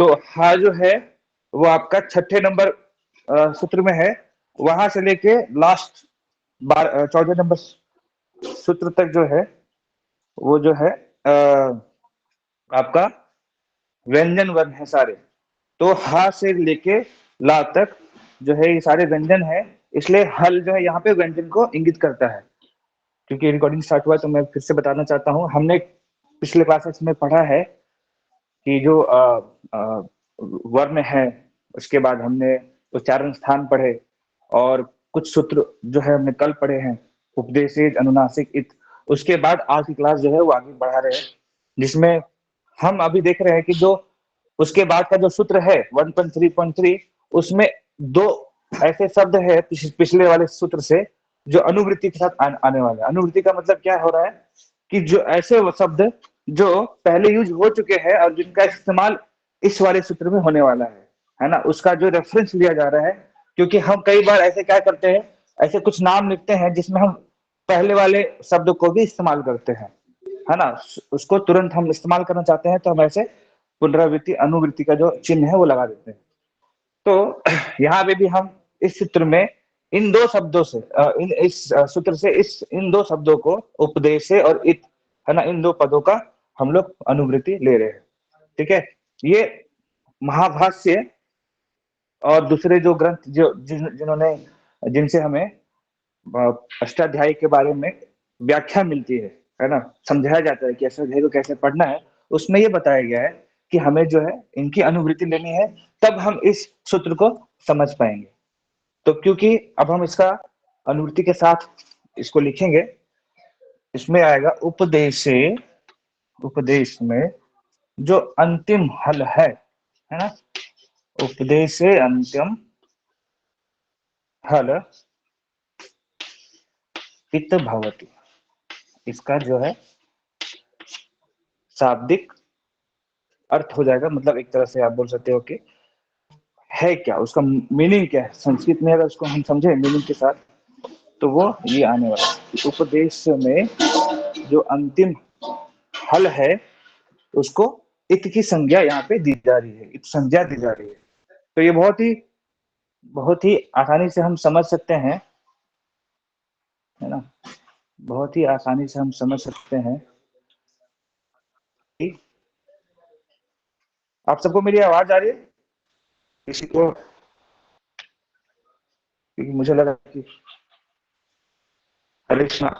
तो हा जो है वो आपका छठे नंबर सूत्र में है, वहां से लेके लास्ट 14 नंबर सूत्र तक जो है वो जो है आपका व्यंजन वर्ण है सारे। तो हा से लेके ला तक जो है ये सारे व्यंजन है, इसलिए हल जो है यहाँ पे व्यंजन को इंगित करता है। क्योंकि रिकॉर्डिंग स्टार्ट हुआ है तो मैं फिर से बताना चाहता हूँ, हमने पिछले क्लासेस में पढ़ा है कि जो वर्ण है, उसके बाद हमने उच्चारण स्थान पढ़े और कुछ सूत्र जो है हमने कल पढ़े हैं, उपदेशित, अनुनासिक, इत। उसके बाद आज की क्लास जो है वो आगे बढ़ा रहे हैं, जिसमें हम अभी देख रहे हैं कि जो उसके बाद का जो सूत्र है 1.3.3, उसमें दो ऐसे शब्द है पिछले वाले सूत्र से जो अनुवृत्ति के साथ आने वाले हैं। अनुवृत्ति का मतलब क्या हो रहा है कि जो ऐसे वो शब्द जो पहले यूज हो चुके हैं और जिनका इस्तेमाल इस वाले सूत्र में होने वाला है ना, उसका जो रेफरेंस लिया जा रहा है। क्योंकि हम कई बार ऐसे क्या करते हैं, ऐसे कुछ नाम लिखते हैं जिसमें हम पहले वाले शब्द को भी इस्तेमाल करते हैं, है ना, उसको तुरंत हम इस्तेमाल करना चाहते हैं तो हम ऐसे पुनरावृत्ति अनुवृत्ति का जो चिन्ह है वो लगा देते हैं। तो यहाँ पे भी हम इस सूत्र में इन दो शब्दों से इस सूत्र से इन दो शब्दों को उपदेश और इत, है ना, इन दो पदों का हम लोग अनुवृत्ति ले रहे हैं। ठीक है, ये महाभाष्य और दूसरे जो ग्रंथ जो जिन्होंने जिनसे हमें अष्टाध्यायी के बारे में व्याख्या मिलती है ना, समझाया जाता है कि अष्टाध्यायी को कैसे पढ़ना है, उसमें ये बताया गया है कि हमें जो है इनकी अनुवृत्ति लेनी है, तब हम इस सूत्र को समझ पाएंगे। तो क्योंकि अब हम इसका अनुवृत्ति के साथ इसको लिखेंगे, इसमें आएगा उपदेशे, उपदेश में जो अंतिम हल है ना, उपदेशे अंतिम हल इत भवति, इसका जो है शाब्दिक अर्थ हो जाएगा, मतलब एक तरह से आप बोल सकते हो कि है क्या, उसका मीनिंग क्या है। संस्कृत में अगर उसको हम समझे मीनिंग के साथ तो वो ये आने वाला है। उपदेश में जो अंतिम हल है उसको इत की संज्ञा यहाँ पे दी जा रही है, इत संज्ञा दी जा रही है। तो ये बहुत ही आसानी से हम समझ सकते हैं, है ना, बहुत ही आसानी से हम समझ सकते हैं। आप सबको मेरी आवाज आ रही है? किसी को, क्योंकि मुझे लगा कि हरे कृष्णा,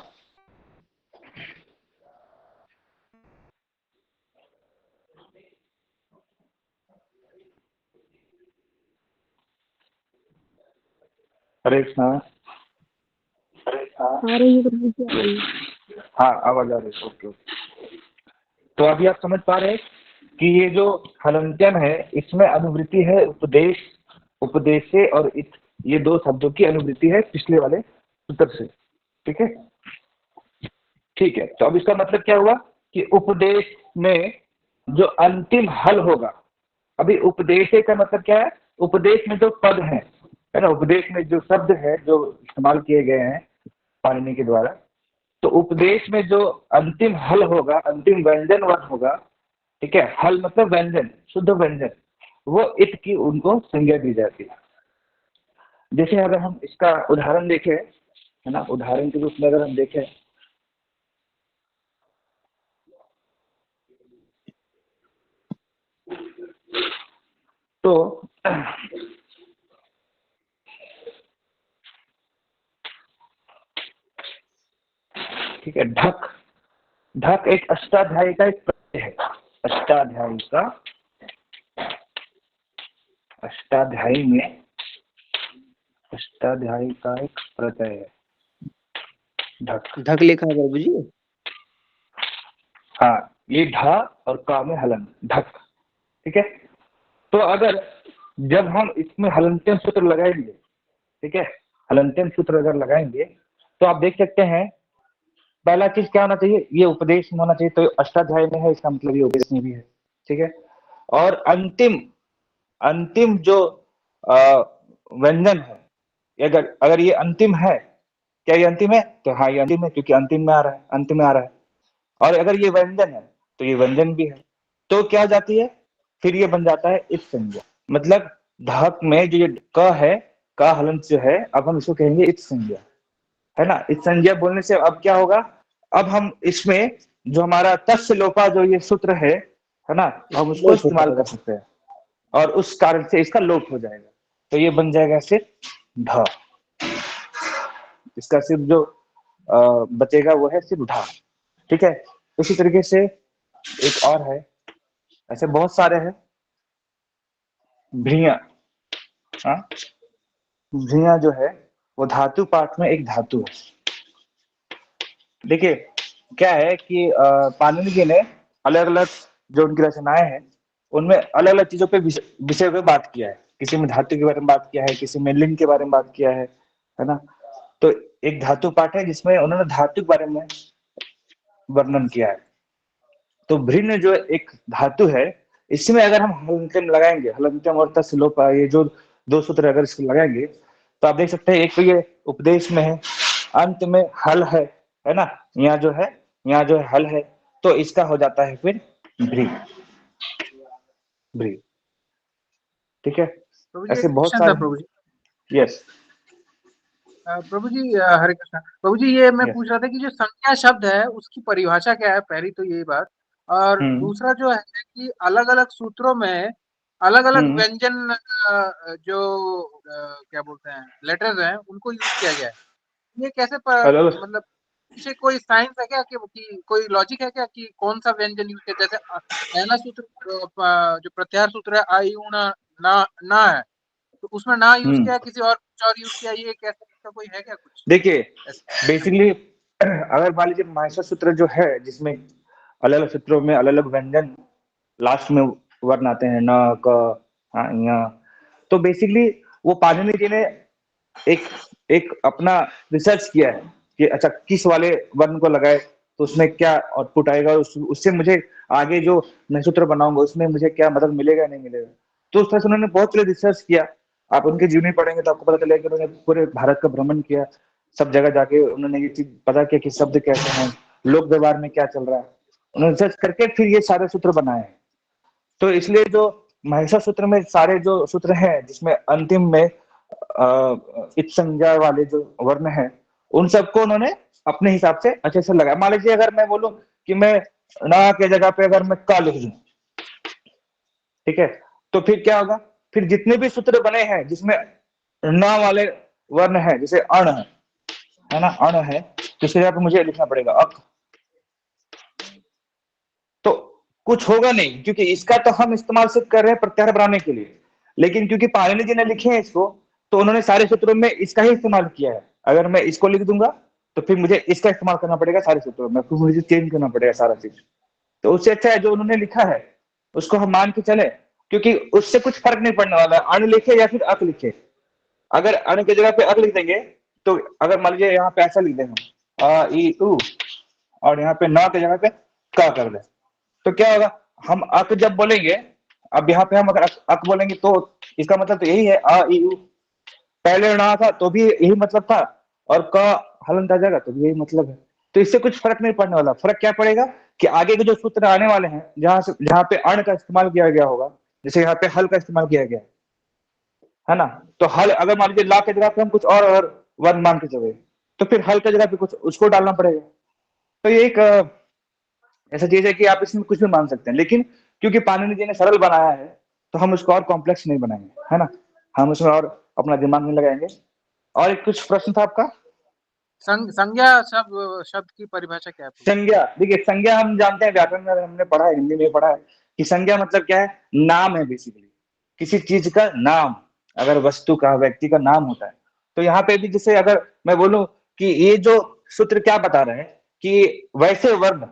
हरे कृष्णा, आ रही है प्रभु जी, आ रही है। हाँ आवाज आ रही है, ओके ओके। तो अभी आप समझ पा रहे हैं कि ये जो हलंत्यन है इसमें अनुवृत्ति है उपदेश, उपदेशे और इत, ये दो शब्दों की अनुवृत्ति है पिछले वाले सूत्र से। ठीक है, ठीक है। तो अब इसका मतलब क्या हुआ कि उपदेश में जो अंतिम हल होगा, अभी उपदेश का मतलब क्या है, उपदेश में जो पद है ना, उपदेश में जो शब्द है जो इस्तेमाल किए गए हैं पाणिनि के द्वारा, तो उपदेश में जो अंतिम हल होगा, अंतिम व्यंजन वर्ण होगा, ठीक है, हल मतलब व्यंजन, शुद्ध व्यंजन, वो इत की उनको संज्ञा दी जाती है। जैसे अगर हम इसका उदाहरण देखें, है ना, उदाहरण के रूप में अगर हम देखें तो ठीक है, ढक, ढक एक अष्टाध्यायी का एक प्रत्यय है, अष्टाध्यायी का, अष्टाध्यायी में अष्टाध्यायी का एक प्रत्यय है ढक। ढक लिखा है प्रभु जी। हाँ, ये ढा और का में हलन, ढक। ठीक है, तो अगर जब हम इसमें हलंत्यन सूत्र लगाएंगे, ठीक है, हलंत्यन सूत्र अगर लगाएंगे तो आप देख सकते हैं पहला चीज क्या होना चाहिए, ये उपदेश में होना चाहिए। तो अष्टाध्याय में है, इसका मतलब ये उपदेश में भी है। ठीक है, और अंतिम अंतिम जो व्यंजन है, अगर अगर ये अंतिम है, क्या ये अंतिम है, तो हाँ ये अंतिम है क्योंकि अंतिम में आ रहा है, अंत में आ रहा है। और अगर ये व्यंजन है तो ये व्यंजन भी है। तो क्या हो जाती है, फिर ये बन जाता है इत संज्ञा। मतलब ढक में जो ये क है, का हलंत जो है, अब हम इसको कहेंगे इत संज्ञा, है ना। इत संज्ञा बोलने से अब क्या होगा, अब हम इसमें जो हमारा तस्य लोपा जो ये सूत्र है ना, हम उसको लोप हो इस्तेमाल कर जाएगा। सकते हैं और उस कारण से इसका लोप हो जाएगा। तो ये बन जाएगा सिर्फ ढ। इसका सिर्फ जो बचेगा वो है सिर्फ ढ। ठीक है। उसी तरीके से एक और है, ऐसे बहुत सारे हैं। भ्रिया, हाँ, भ्रिया जो है वो धातु पाठ में एक धातु है। देखिए क्या है कि पाणिनि जी ने अलग अलग जो उनकी रचनाएं हैं उनमें अलग अलग चीजों पे विषय पे बात किया है। किसी में धातु के बारे में बात किया है, किसी में लिंग के बारे में बात किया है ना। तो एक धातु पाठ है जिसमें उन्होंने धातु के बारे में वर्णन किया है। तो भृन्न जो एक धातु है, इसमें अगर हम हलंत्यम लगाएंगे, हलंत्यम और तस्य लोप, ये जो दो सूत्र अगर इसको लगाएंगे तो आप देख सकते हैं, एक तो ये उपदेश में है, अंत में हल है ना। यहाँ जो है, यहाँ जो है हल है, तो इसका हो जाता है फिर भ्री, भ्री। ठीक है। प्रभु जी ऐसे एक बहुत क्वेश्चन था सारे प्रभु जी। हैं। यस, प्रभु जी हरे कृष्णा। प्रभु जी ये मैं यस। पूछ रहा था कि जो संज्ञा शब्द है उसकी परिभाषा क्या है, पहली तो यही बात। और हम्म, दूसरा जो है कि अलग अलग सूत्रों में अलग अलग हम्म। व्यंजन जो क्या बोलते हैं लेटर्स हैं उनको यूज किया गया है। ये कैसे हेलो। मतलब पीछे कोई साइंस है क्या कि कोई लॉजिक है क्या कि कौन सा व्यंजन यूज किया, जैसे पहला सूत्र जो प्रत्याहार सूत्र है आ ई ऊ ना ना ना है, तो उसमें ना यूज हम्म। किया, किसी और कुछ और यूज किया, ये कैसे इसका कोई है क्या कुछ देखिए ऐसा? बेसिकली अगर मान लीजिए माइनर सूत्र जो है जिसमें अलग अलग सूत्रों में अलग अलग व्यंजन लास्ट में वर्ण आते हैं, न, क, हाँ, य, तो बेसिकली वो पाणिनि जी ने एक एक अपना रिसर्च किया है कि अच्छा किस वाले वर्ण को लगाए तो उसमें क्या आउटपुट आएगा, उससे मुझे आगे जो मैं सूत्र बनाऊंगा उसमें मुझे क्या मदद मिलेगा नहीं मिलेगा। तो उस तरह से उन्होंने बहुत सारे रिसर्च किया। आप उनके जीवनी पढ़ेंगे तो आपको पता चलेगा कि उन्होंने पूरे भारत का भ्रमण किया, सब जगह जाके उन्होंने ये चीज पता किया कि शब्द कैसे हैं, लोक व्यवहार में क्या चल रहा है। उन्होंने रिसर्च करके फिर ये सारे सूत्र बनाए हैं। तो इसलिए जो महिषा सूत्र में सारे जो सूत्र हैं जिसमें अंतिम में इत संज्ञा वाले जो वर्ण है उन सबको उन्होंने अपने हिसाब से अच्छे से लगाया। मान लीजिए अगर मैं बोलूं कि मैं ना के जगह पे अगर मैं का लिख दूं, ठीक है, तो फिर क्या होगा, फिर जितने भी सूत्र बने हैं जिसमें न वाले वर्ण है, जैसे अण है ना, अण है, तो इसके जगह पे मुझे लिखना पड़ेगा अक। तो कुछ होगा नहीं क्योंकि इसका तो हम इस्तेमाल सिर्फ कर रहे हैं प्रत्याहार बनाने के लिए, लेकिन क्योंकि पाणिनि जी ने लिखे हैं इसको तो उन्होंने सारे सूत्रों में इसका ही इस्तेमाल किया है। अगर मैं इसको लिख दूंगा तो फिर मुझे इसका इस्तेमाल करना पड़ेगा सारे सूत्रों में, फिर मुझे चेंज करना पड़ेगा सारा चीज। तो उससे अच्छा है जो उन्होंने लिखा है उसको हम मान के चले, क्योंकि उससे कुछ फर्क नहीं पड़ने वाला है अण लिखे या फिर अक लिखे। अगर अण की जगह पे अक लिख देंगे तो अगर मान लीजिए यहाँ पे ऐसा लिख देंगे अ ई उ, और यहाँ पे न की जगह पे का कर दे, तो क्या होगा, हम अक जब बोलेंगे, अब यहाँ पे हम अगर अक बोलेंगे तो इसका मतलब तो यही है अ ई उ। पहले ना था तो भी यही मतलब था, और क हलंत आ जाएगा तो भी यही मतलब है। तो इससे कुछ फर्क नहीं पड़ने वाला। फर्क क्या पड़ेगा कि आगे के जो सूत्र आने वाले हैं जहां पे अण का इस्तेमाल किया गया होगा, जैसे यहाँ पे हल का इस्तेमाल किया गया है ना, तो हल अगर मान लीजिए ला की जगह पे हम कुछ और वर्ण मान के चले तो फिर हल की जगह पे कुछ उसको डालना पड़ेगा। तो ये एक ऐसा चीज है कि आप इसमें कुछ भी मान सकते हैं, लेकिन क्योंकि पाणिनि जी ने सरल बनाया है तो हम उसको और कॉम्प्लेक्स नहीं बनाएंगे, है ना। हम उसमें और अपना दिमाग नहीं लगाएंगे। और एक कुछ प्रश्न था आपका। संज्ञा शब्द शब्द की परिभाषा क्या है प्रभु? संज्ञा, देखिए संज्ञा हम जानते हैं, व्याकरण में हमने पढ़ा है, हिंदी में पढ़ा है कि संज्ञा मतलब क्या है, नाम है बेसिकली, किसी चीज का नाम। अगर वस्तु का, व्यक्ति का नाम होता है तो यहाँ पे भी जैसे अगर मैं बोलूं कि ये जो सूत्र क्या बता रहे हैं कि वैसे वर्ण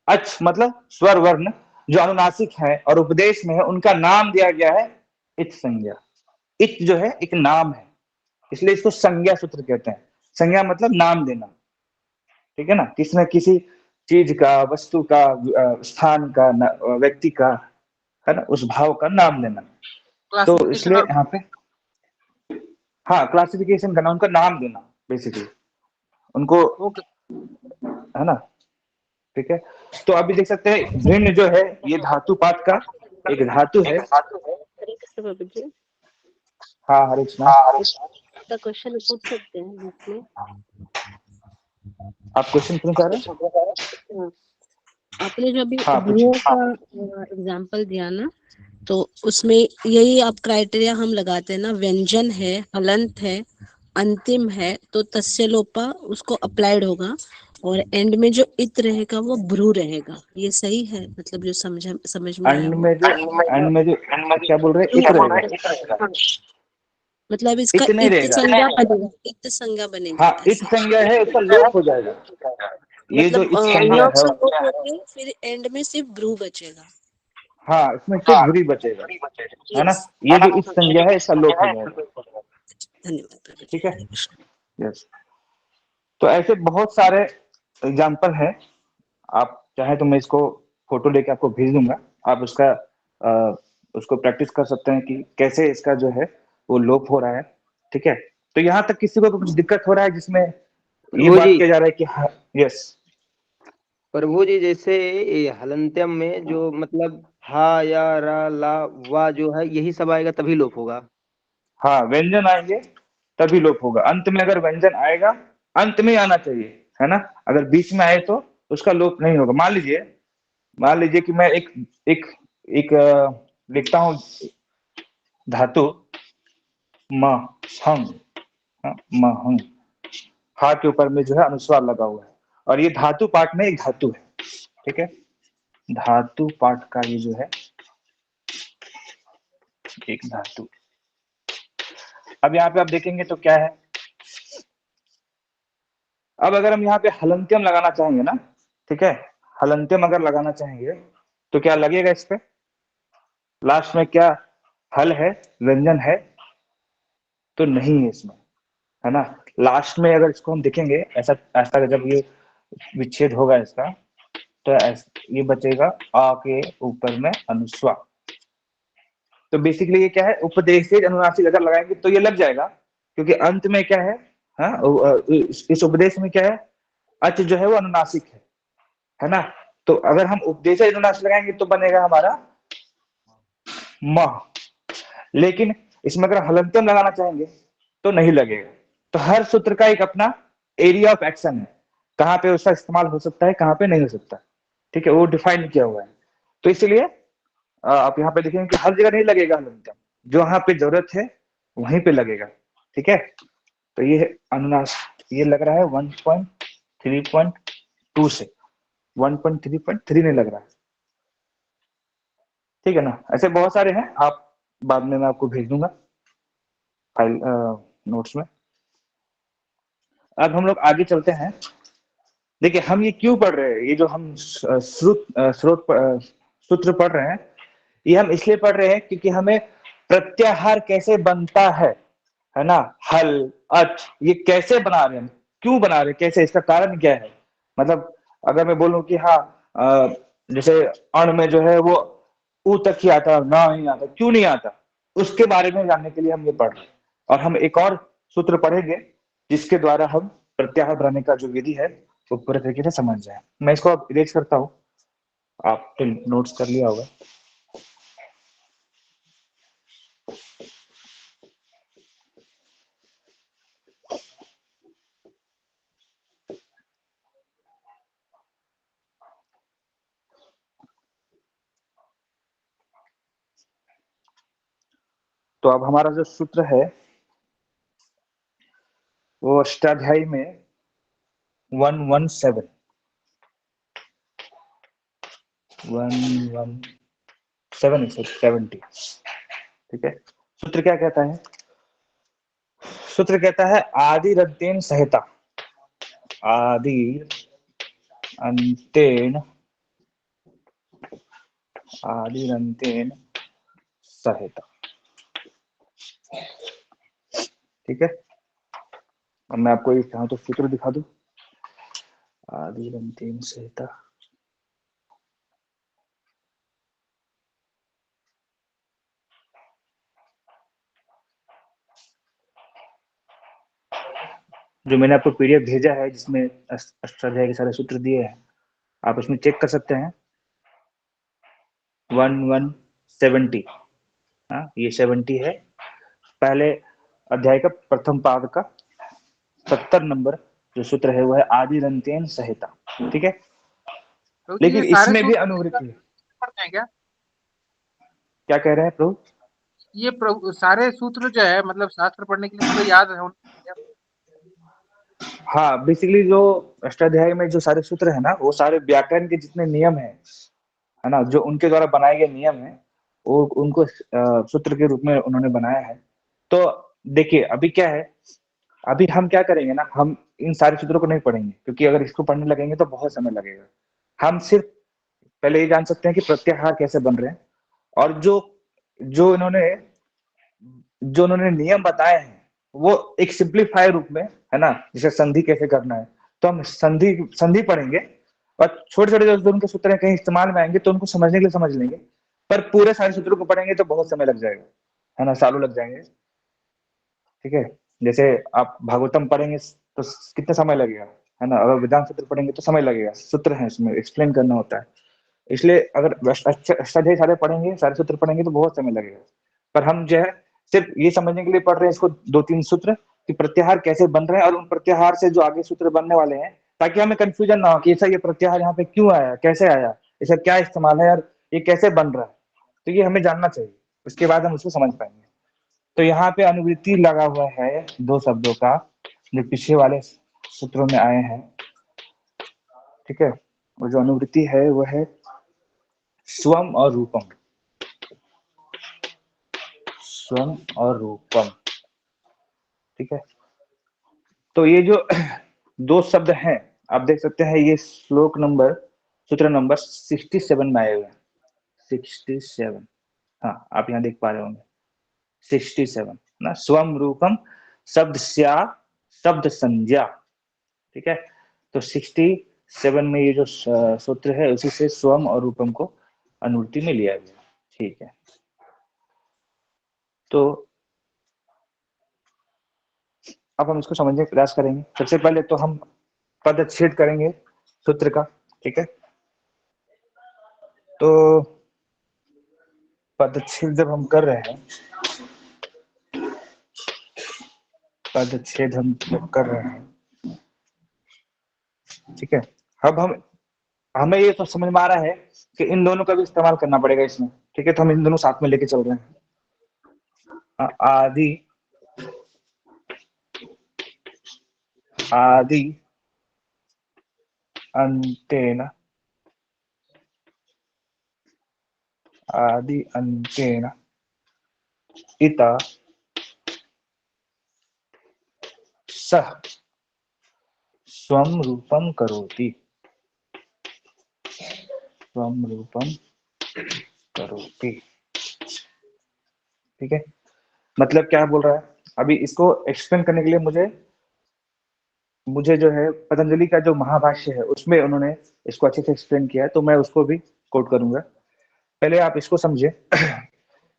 अच मतलब स्वर वर्ण जो अनुनासिक है और उपदेश में है उनका नाम दिया गया है इत संज्ञा। इत जो है एक नाम है, इसलिए इसको संज्ञा सूत्र कहते हैं। संज्ञा मतलब नाम देना, ठीक है ना, किसी न किसी चीज का, वस्तु का, स्थान का, व्यक्ति का, है ना, उस भाव का नाम देना। तो क्लासिफिकेशन इसलिए और यहाँ पे हाँ क्लासिफिकेशन करना, उनका नाम देना बेसिकली उनको, ओके। है ना। ठीक है। तो अभी देख सकते हैं भिन्न जो है ये धातु पात का एक धातु है। हरे कृष्ण बाबू जी, हाँ हरे कृष्णा, आपका क्वेश्चन पूछ सकते हैं बीच में। आप क्वेश्चन पूछना चाह रहे हैं? हाँ, आपने जो अभी हाँ पूछिए। उपयोग का एग्जाम्पल दिया ना, तो उसमें यही आप क्राइटेरिया हम लगाते हैं ना, व्यंजन है, हलंत है, अंतिम है, तो तस्य लोपा उसको अप्लाइड होगा, और एंड में जो इत रहेगा वो भ्रू रहेगा। ये सही है, मतलब जो समझ में आया एंड वो। में जो क्या बोल रहे हैं, इत रहेगा। हाँ, मतलब इसका इत नहीं इत रहेगा। संज्ञा बनेगा, इत संज्ञा बनेगा हाँ इत ऐसा। संज्ञा है, उसका लोप हो जाएगा। ये जो मतलब इत संज्ञा योग है, से लोप होके फिर एंड में सिर्फ भ्रू बचेगा। हाँ इसमें सिर्फ भूरी बचेगा, है ना। यस, ये जो इत संज्ञा है, इसका लोप हो जाएगा। धन्यवाद प्रभु जी, ठीक है। हरे कृष्ण। यस। तो ऐसे बहुत सारे एग्जाम्पल हैं। आप चाहे तो मैं इसको फोटो लेके आपको भेज दूंगा। आप उसका उसको प्रैक्टिस कर सकते हैं कि कैसे इसका जो है वो लोप हो रहा है। ठीक है। तो यहाँ तक किसी को कुछ दिक्कत हो रहा है जिसमें ये प्रभु बात जी, किया जा रहा है कि हाँ, यस। प्रभु जी जैसे ये हलंत्यम में जो मतलब हा या रा ला वा जो है यही सब आएगा तभी लोप होगा। हाँ व्यंजन आएंगे तभी लोप होगा। अंत में अगर व्यंजन आएगा, अंत में आना चाहिए, है ना। अगर बीच में आए तो उसका लोप नहीं होगा। मान लीजिए कि मैं एक एक एक लिखता हूँ धातु म हंग, म हंग, हा के ऊपर में जो है अनुस्वार लगा हुआ है, और ये धातु पाठ में एक धातु है। ठीक है। धातु पाठ का ये जो है एक धातु। अब यहाँ पे आप देखेंगे तो क्या है। अब अगर हम यहाँ पे हलंत्यम लगाना चाहेंगे ना, ठीक है, हलंत्यम अगर लगाना चाहेंगे तो क्या लगेगा इस पे? लास्ट में क्या हल है, व्यंजन है? तो नहीं है इसमें, है ना। लास्ट में अगर इसको हम देखेंगे, ऐसा ऐसा जब ये विच्छेद होगा इसका, तो ये बचेगा आ के ऊपर में अनुस्वार। तो बेसिकली ये क्या है, उपदेशित अनुनासिक अगर लगाएंगे तो ये लग जाएगा, क्योंकि अंत में क्या है, हाँ इस उपदेश में क्या है, अच जो है वो अनुनासिक है ना। तो अगर हम उपदेशित अनुनासिक लगाएंगे तो बनेगा हमारा म। लेकिन इसमें अगर हलंत्यम लगाना चाहेंगे तो नहीं लगेगा। तो हर सूत्र का एक अपना एरिया ऑफ एक्शन है, कहाँ पे उसका इस्तेमाल हो सकता है, कहाँ पे नहीं हो सकता। ठीक है, वो डिफाइन किया हुआ है। तो इसलिए आप यहाँ पे देखेंगे कि हर जगह नहीं लगेगा हलंत्यम, जो यहाँ पे जरूरत है वहीं पे लगेगा। ठीक है। तो ये अनुनास ये लग रहा है 1.3.2 से 1.3.3 नहीं लग रहा है। ठीक है ना। ऐसे बहुत सारे हैं, आप बाद में मैं आपको भेज दूंगा फाइल नोट्स में। अब हम लोग आगे चलते हैं। देखिए हम ये क्यों पढ़ रहे हैं, ये जो हम सूत्र पढ़ रहे हैं, ये हम इसलिए पढ़ रहे हैं क्योंकि हमें प्रत्याहार कैसे बनता है ना। हल अच ये कैसे बना रहे हैं, क्यों बना रहे हैं, कैसे, इसका कारण क्या है। मतलब अगर मैं बोलूं कि हाँ जैसे अण में जो है वो ऊ तक ही आता, ना नहीं आता, क्यों नहीं आता, उसके बारे में जानने के लिए हम ये पढ़ रहे हैं। और हम एक और सूत्र पढ़ेंगे जिसके द्वारा हम प्रत्याहार बनाने का जो विधि है वो पूरे तरीके से समझ जाए। मैं इसको अब इरेज करता हूँ, आप नोट्स कर लिया होगा। तो अब हमारा जो सूत्र है वो अष्टाध्यायी में 117 70। ठीक है। सूत्र क्या कहता है? सूत्र कहता है आदि रंतेन संहिता, आदि अंतेन, आदि रंतेन संहिता। ठीक है। अब मैं आपको एक चाहूं तो सूत्र दिखा दूं, आदि रंतेन संहिता। जो मैंने आपको पीडीएफ भेजा है जिसमें अष्टाध्यायी के सारे सूत्र दिए हैं, आप उसमें चेक कर सकते हैं। 70। हाँ, ये 70 है, पहले अध्याय का प्रथम पाद का 70 नंबर जो सूत्र है वो है आदिरंत्येन संहिता। ठीक है, प्रभु जी, ये लेकिन सारे इसमें भी सूत्र अनुवृत्ति है। पढ़ते हैं क्या? क्या कह रहे हैं प्रभु? ये प्रभु सारे सूत्र जो है मतलब शास्त्र पढ़ने के लिए पूरे याद है क्या? हाँ, बेसिकली जो अष्टाध्याय में जो सारे सूत्र है ना, वो सारे व्याकरण के जितने नियम है ना, जो उनके द्वारा बनाए गए नियम है, वो उनको सूत्र के रूप में उन्होंने बनाया है। तो देखिए अभी क्या है, अभी हम क्या करेंगे ना, हम इन सारे सूत्रों को नहीं पढ़ेंगे, क्योंकि अगर इसको पढ़ने लगेंगे तो बहुत समय लगेगा। हम सिर्फ पहले ये जान सकते हैं कि प्रत्याहार कैसे बन रहे हैं, और जो जो इन्होंने जो उन्होंने नियम बताए हैं वो एक सिंप्लीफाई रूप में है ना, जैसे संधि कैसे करना है, तो हम संधि संधि पढ़ेंगे, और छोटे छोटे जो उनके सूत्र हैं कहीं इस्तेमाल में आएंगे तो उनको समझने के लिए समझ लेंगे। पर पूरे सारे सूत्रों को पढ़ेंगे तो बहुत समय लग जाएगा, है ना, सालों लग जाएंगे। ठीक है, जैसे आप भागवतम पढ़ेंगे तो कितना समय लगेगा, है ना, अगर वेदांत सूत्र पढ़ेंगे तो समय लगेगा, सूत्र है इसमें एक्सप्लेन करना होता है। इसलिए अगर अष्टाध्यायी सारे पढ़ेंगे, सारे सूत्र पढ़ेंगे तो बहुत समय लगेगा। पर हम जो है सिर्फ ये समझने के लिए पढ़ रहे हैं इसको, 2-3 सूत्र कि प्रत्याहार कैसे बन रहे हैं, और उन प्रत्याहार से जो आगे सूत्र बनने वाले हैं, ताकि हमें कंफ्यूजन ना हो कि ऐसा ये प्रत्याहार यहाँ पे क्यों आया, कैसे आया, इसका क्या इस्तेमाल है, और ये कैसे बन रहा है, तो ये हमें जानना चाहिए, उसके बाद हम उसको समझ पाएंगे। तो यहाँ पे अनुवृत्ति लगा हुआ है 2 शब्दों का, जो पीछे वाले सूत्रों में आए हैं। ठीक है, और जो अनुवृत्ति है वो है स्वम और रूपम। स्वम और रूपम, ठीक है। तो ये जो 2 शब्द हैं, आप देख सकते हैं, ये श्लोक नंबर, सूत्र नंबर 67 में आए हुए हैं। 67, हाँ आप यहाँ देख पा रहे होंगे 67 ना, स्वम रूपम शब्द स्या शब्द संज्ञा। ठीक है, तो 67 में ये जो सूत्र है उसी से स्वम और रूपम को अनुवृत्ति में लिया गया। ठीक है, तो अब हम इसको समझने का प्रयास करेंगे। सबसे पहले तो हम पदच्छेद करेंगे सूत्र का। ठीक है, तो पदच्छेद जब हम कर रहे हैं, पदच्छेद हम जब कर रहे हैं, ठीक है, अब हमें ये तो समझ में आ रहा है कि इन दोनों का भी इस्तेमाल करना पड़ेगा इसमें। ठीक है, तो हम इन दोनों साथ में लेके चल रहे हैं। आदि आदि अंतेन, आदि अंतेन इता सह स्वम रूपम करोति, स्वम रूपम करोति। ठीक है, मतलब क्या बोल रहा है, अभी इसको एक्सप्लेन करने के लिए मुझे जो है पतंजलि का जो महाभाष्य है उसमें उन्होंने इसको अच्छे से एक्सप्लेन किया है, तो मैं उसको भी कोट करूंगा। पहले आप इसको समझे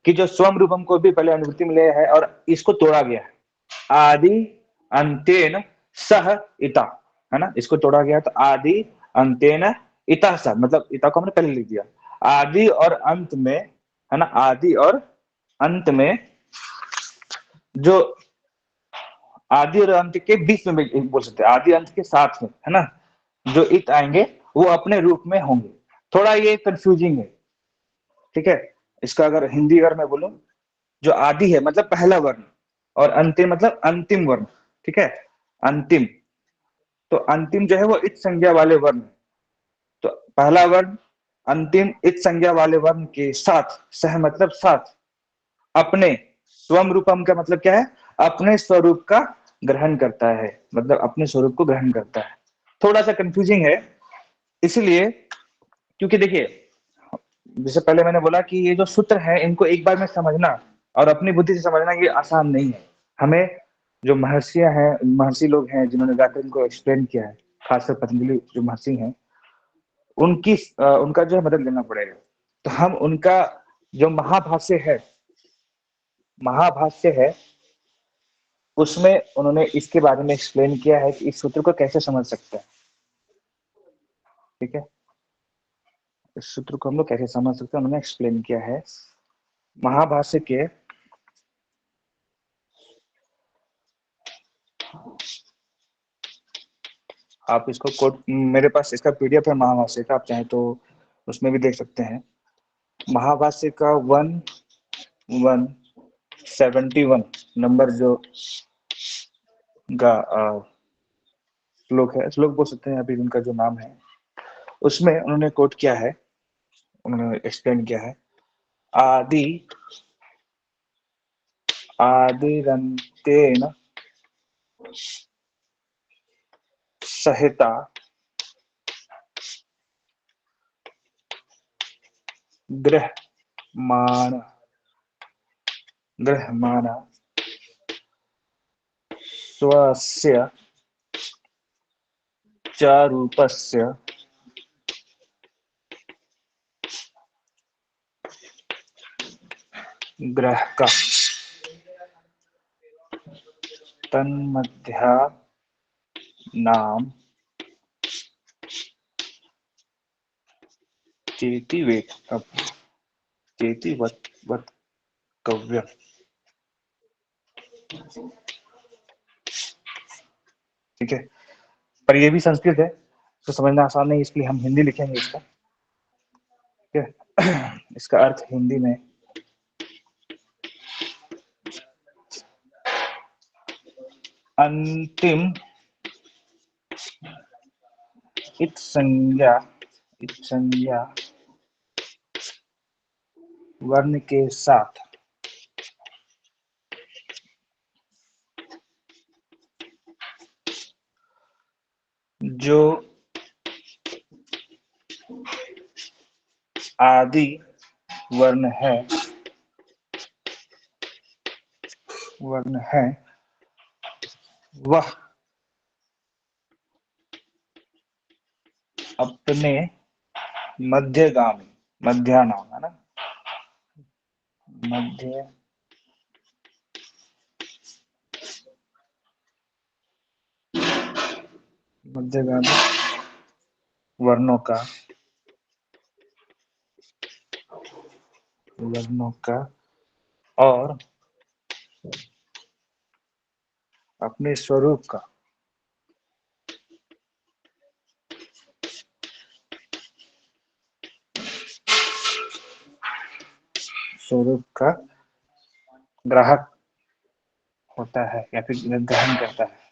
कि जो स्वम रूपम को भी पहले अनुवृत्ति में लिया है और इसको तोड़ा गया है, आदि अंतेन सह इता, है ना, इसको तोड़ा गया, तो आदि अंतेन इता सह, मतलब इता को हमने पहले लिख दिया, आदि और अंत में, है ना, आदि और अंत में, जो आदि और अंत के बीच में भी बोल सकते हैं, आदि अंत के साथ में, है ना, जो इत आएंगे वो अपने रूप में होंगे। थोड़ा ये कंफ्यूजिंग है। ठीक है, इसका अगर हिंदी अगर मैं बोलूं, जो आदि है मतलब पहला वर्ण, और अंतिम मतलब अंतिम वर्ण। ठीक है, अंतिम, तो अंतिम जो है वो इत संज्ञा वाले वर्ण, तो पहला वर्ण अंतिम इत संज्ञा वाले वर्ण के साथ, सह मतलब साथ, अपने स्वम रूपम का मतलब क्या है, अपने स्वरूप का ग्रहण करता है, मतलब अपने स्वरूप को ग्रहण करता है। थोड़ा सा कंफ्यूजिंग है इसलिए, क्योंकि देखिए जैसे पहले मैंने बोला कि ये जो सूत्र है इनको एक बार में समझना और अपनी बुद्धि से समझना ये आसान नहीं है। हमें जो महर्षियां हैं, महर्षि लोग हैं जिन्होंने व्याकरण को एक्सप्लेन किया है, खासकर पतंजलि जो महर्षि हैं, उनका जो है मदद लेना पड़ेगा। तो हम उनका जो महाभाष्य है उसमें उन्होंने इसके बारे में एक्सप्लेन किया है कि इस सूत्र को कैसे समझ सकते हैं। ठीक है, इस सूत्र को हम लोग कैसे समझ सकते हैं, उन्होंने एक्सप्लेन किया है। महाभाष्य के आप इसको कोड, मेरे पास इसका पीडीएफ है महाभाष्य का, आप चाहें तो उसमें भी देख सकते हैं। महाभाष्य का 1171 नंबर जो का श्लोक है, श्लोक बोल सकते हैं अभी उनका जो नाम है, उसमें उन्होंने कोट किया है, उन्होंने एक्सप्लेन किया है, आदिरन्तेन सहिता गृह्यमाण स्वस्य च रूपस्य ग्रहका तन्मध्या नाम चेति वक्तव्यम्। ठीक है, पर ये भी संस्कृत है तो समझना आसान नहीं, इसलिए हम हिंदी लिखेंगे इसका। ठीक है, इसका अर्थ हिंदी में अंतिम इत संज्ञा वर्ण के साथ जो आदि वर्ण है वह अपने मध्यगामी, मध्या नाम है ना, मध्यगामी वर्णों का और अपने स्वरूप का ग्राहक होता है या फिर ग्रहण करता है।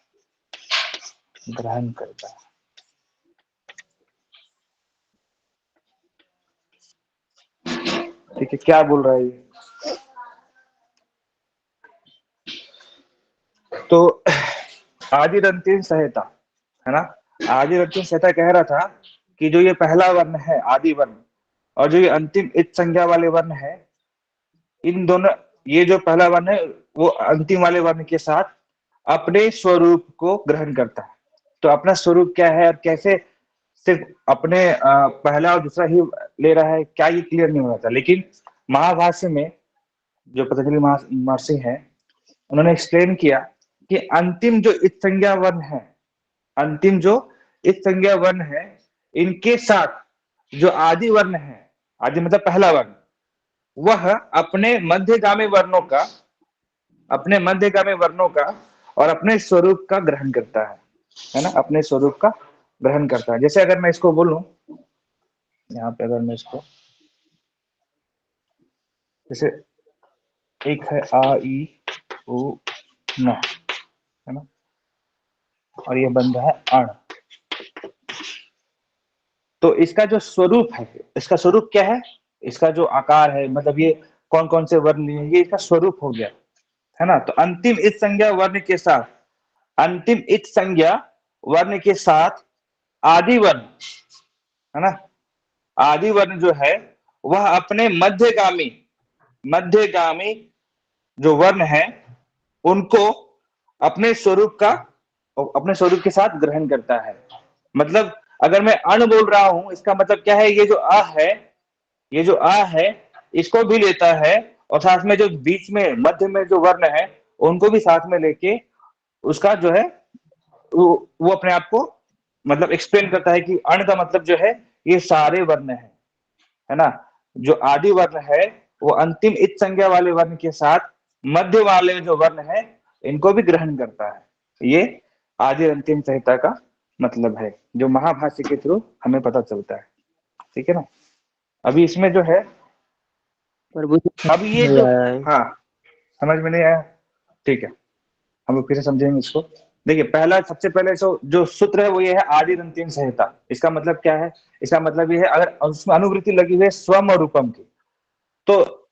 ठीक है, क्या बोल रहा है ये? तो आदिरंतिम संहिता है ना, आदिरंतिम संहिता कह रहा था कि जो ये पहला वर्ण है आदि वर्ण और जो ये अंतिम इत संज्ञा वाले वर्ण है, इन दोनों, ये जो पहला वर्ण है वो अंतिम वाले वर्ण के साथ अपने स्वरूप को ग्रहण करता है। तो अपना स्वरूप क्या है और कैसे सिर्फ अपने पहला और दूसरा ही ले रहा है, क्या ये क्लियर नहीं हो रहा था। लेकिन महाभाष्य में जो पतंजलि महर्षि है, उन्होंने एक्सप्लेन किया कि अंतिम जो इत संज्ञा वर्ण है, अंतिम जो इत संज्ञा वर्ण है, इनके साथ जो आदि वर्ण है, आदि मतलब पहला वर्ण, वह अपने मध्यगामी वर्णों का और अपने स्वरूप का ग्रहण करता है ना, अपने स्वरूप का ग्रहण करता है। जैसे अगर मैं इसको बोलूं, यहाँ पे अगर मैं इसको, जैसे एक है आ ई उ न, है ना, और ये बन रहा है अण, तो इसका जो स्वरूप है, इसका स्वरूप क्या है, इसका जो आकार है, मतलब ये कौन कौन से वर्ण लिए, ये इसका स्वरूप हो गया, है ना। तो अंतिम इत संज्ञा वर्ण के साथ, अंतिम इत संज्ञा वर्ण के साथ आदि वर्ण, है ना, आदि वर्ण जो है वह अपने मध्यगामी जो वर्ण है उनको अपने स्वरूप के साथ ग्रहण करता है। मतलब अगर मैं अण बोल रहा हूं, इसका मतलब क्या है, ये जो आ है इसको भी लेता है और साथ में जो बीच में मध्य में जो वर्ण है उनको भी साथ में लेके उसका जो है वो अपने आप को मतलब एक्सप्लेन करता है कि अण का मतलब जो है ये सारे वर्ण है ना। जो आदि वर्ण है वो अंतिम इत संज्ञा वाले वर्ण के साथ मध्य वाले जो वर्ण है इनको भी ग्रहण करता है। ये आदि अंतिम संहिता का मतलब है, जो महाभाष्य के थ्रू हमें पता चलता है। ठीक है ना। अभी इसमें जो है, प्रभु जी अब ये नहीं जो, आया है। हाँ समझ में नहीं आया, ठीक है हम लोग फिर से समझेंगे इसको। देखिए पहला, सबसे पहले जो सूत्र है वो ये है आदि अंतिम संहिता। इसका मतलब क्या है? इसका मतलब ये है, अगर उसमें अनुवृत्ति लगी हुई है स्वम और रूपम की, तो